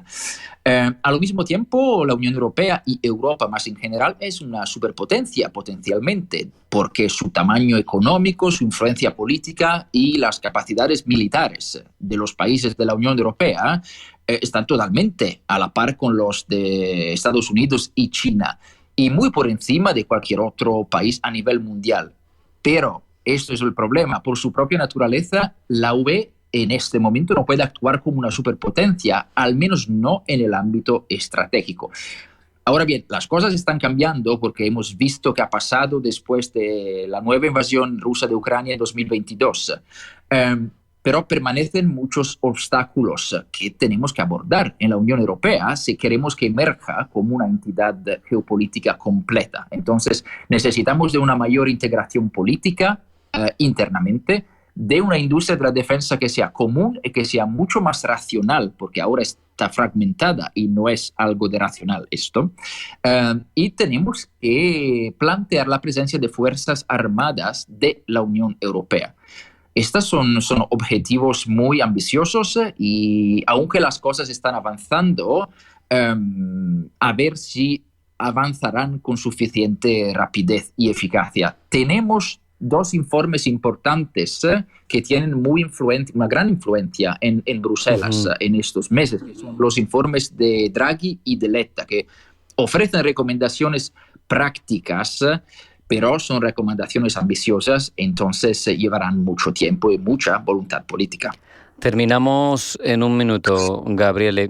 Al mismo tiempo, la Unión Europea y Europa más en general es una superpotencia potencialmente, porque su tamaño económico, su influencia política y las capacidades militares de los países de la Unión Europea están totalmente a la par con los de Estados Unidos y China, y muy por encima de cualquier otro país a nivel mundial. Pero esto es el problema. Por su propia naturaleza, la UE en este momento no puede actuar como una superpotencia, al menos no en el ámbito estratégico. Ahora bien, las cosas están cambiando porque hemos visto qué ha pasado después de la nueva invasión rusa de Ucrania en 2022. Pero permanecen muchos obstáculos que tenemos que abordar en la Unión Europea si queremos que emerja como una entidad geopolítica completa. Entonces, necesitamos de una mayor integración política internamente, de una industria de la defensa que sea común y que sea mucho más racional, porque ahora está fragmentada y no es algo de racional esto. Y tenemos que plantear la presencia de fuerzas armadas de la Unión Europea. Estos son objetivos muy ambiciosos y aunque las cosas están avanzando, a ver si avanzarán con suficiente rapidez y eficacia. Tenemos dos informes importantes que tienen una gran influencia en Bruselas en estos meses, que son los informes de Draghi y de Letta, que ofrecen recomendaciones prácticas, pero son recomendaciones ambiciosas, entonces llevarán mucho tiempo y mucha voluntad política. Terminamos en un minuto, Gabriele.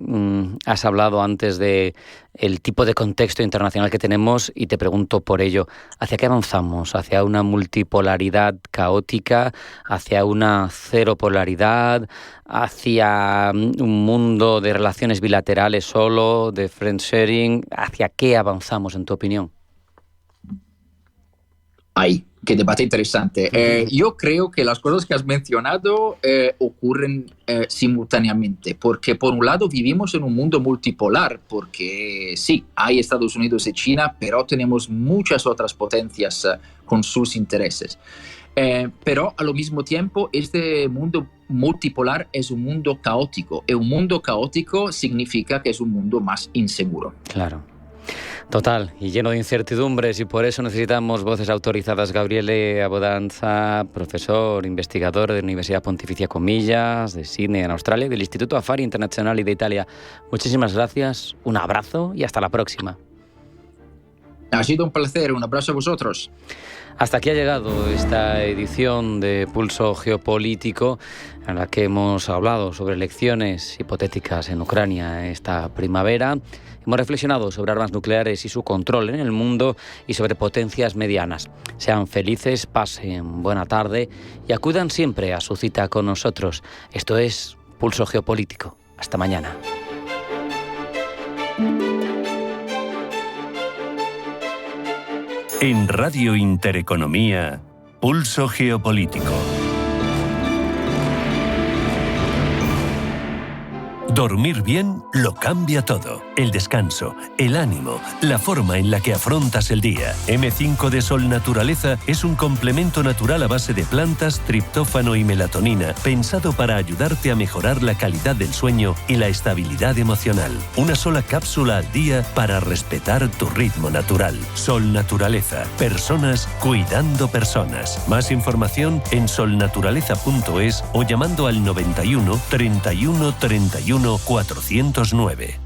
Has hablado antes de el tipo de contexto internacional que tenemos y te pregunto por ello. ¿Hacia qué avanzamos? ¿Hacia una multipolaridad caótica? ¿Hacia una cero polaridad? ¿Hacia un mundo de relaciones bilaterales solo, de friend sharing? ¿Hacia qué avanzamos, en tu opinión? Ay, qué debate interesante. Yo creo que las cosas que has mencionado ocurren simultáneamente, porque por un lado vivimos en un mundo multipolar, porque sí, hay Estados Unidos y China, pero tenemos muchas otras potencias con sus intereses. Pero al mismo tiempo, este mundo multipolar es un mundo caótico, y un mundo caótico significa que es un mundo más inseguro. Claro. Total, y lleno de incertidumbres, y por eso necesitamos voces autorizadas. Gabriele Abodanza, profesor, investigador de la Universidad Pontificia Comillas, de Sydney, en Australia, del Instituto Affari Internazionali de Italia. Muchísimas gracias, un abrazo y hasta la próxima. Ha sido un placer, un abrazo a vosotros. Hasta aquí ha llegado esta edición de Pulso Geopolítico, en la que hemos hablado sobre elecciones hipotéticas en Ucrania esta primavera. Hemos reflexionado sobre armas nucleares y su control en el mundo y sobre potencias medianas. Sean felices, pasen buena tarde y acudan siempre a su cita con nosotros. Esto es Pulso Geopolítico. Hasta mañana. En Radio Intereconomía, Pulso Geopolítico. Dormir bien lo cambia todo. El descanso, el ánimo, la forma en la que afrontas el día. M5 de Sol Naturaleza es un complemento natural a base de plantas, triptófano y melatonina, pensado para ayudarte a mejorar la calidad del sueño y la estabilidad emocional. Una sola cápsula al día para respetar tu ritmo natural. Sol Naturaleza. Personas cuidando personas. Más información en solnaturaleza.es o llamando al 91 31 31 409.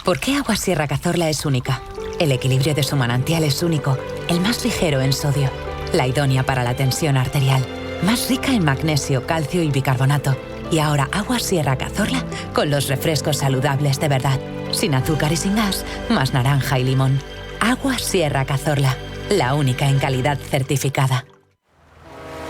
¿Por qué Agua Sierra Cazorla es única? El equilibrio de su manantial es único, el más ligero en sodio, la idónea para la tensión arterial, más rica en magnesio, calcio y bicarbonato. Y ahora Agua Sierra Cazorla con los refrescos saludables de verdad, sin azúcar y sin gas, más naranja y limón. Agua Sierra Cazorla, la única en calidad certificada.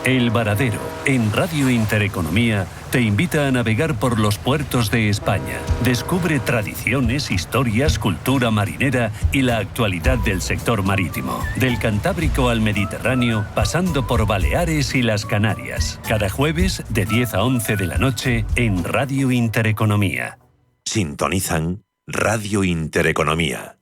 El Varadero, en Radio Intereconomía, te invita a navegar por los puertos de España. Descubre tradiciones, historias, cultura marinera y la actualidad del sector marítimo. Del Cantábrico al Mediterráneo, pasando por Baleares y las Canarias. Cada jueves, de 10 a 11 de la noche, en Radio Intereconomía. Sintonizan Radio Intereconomía.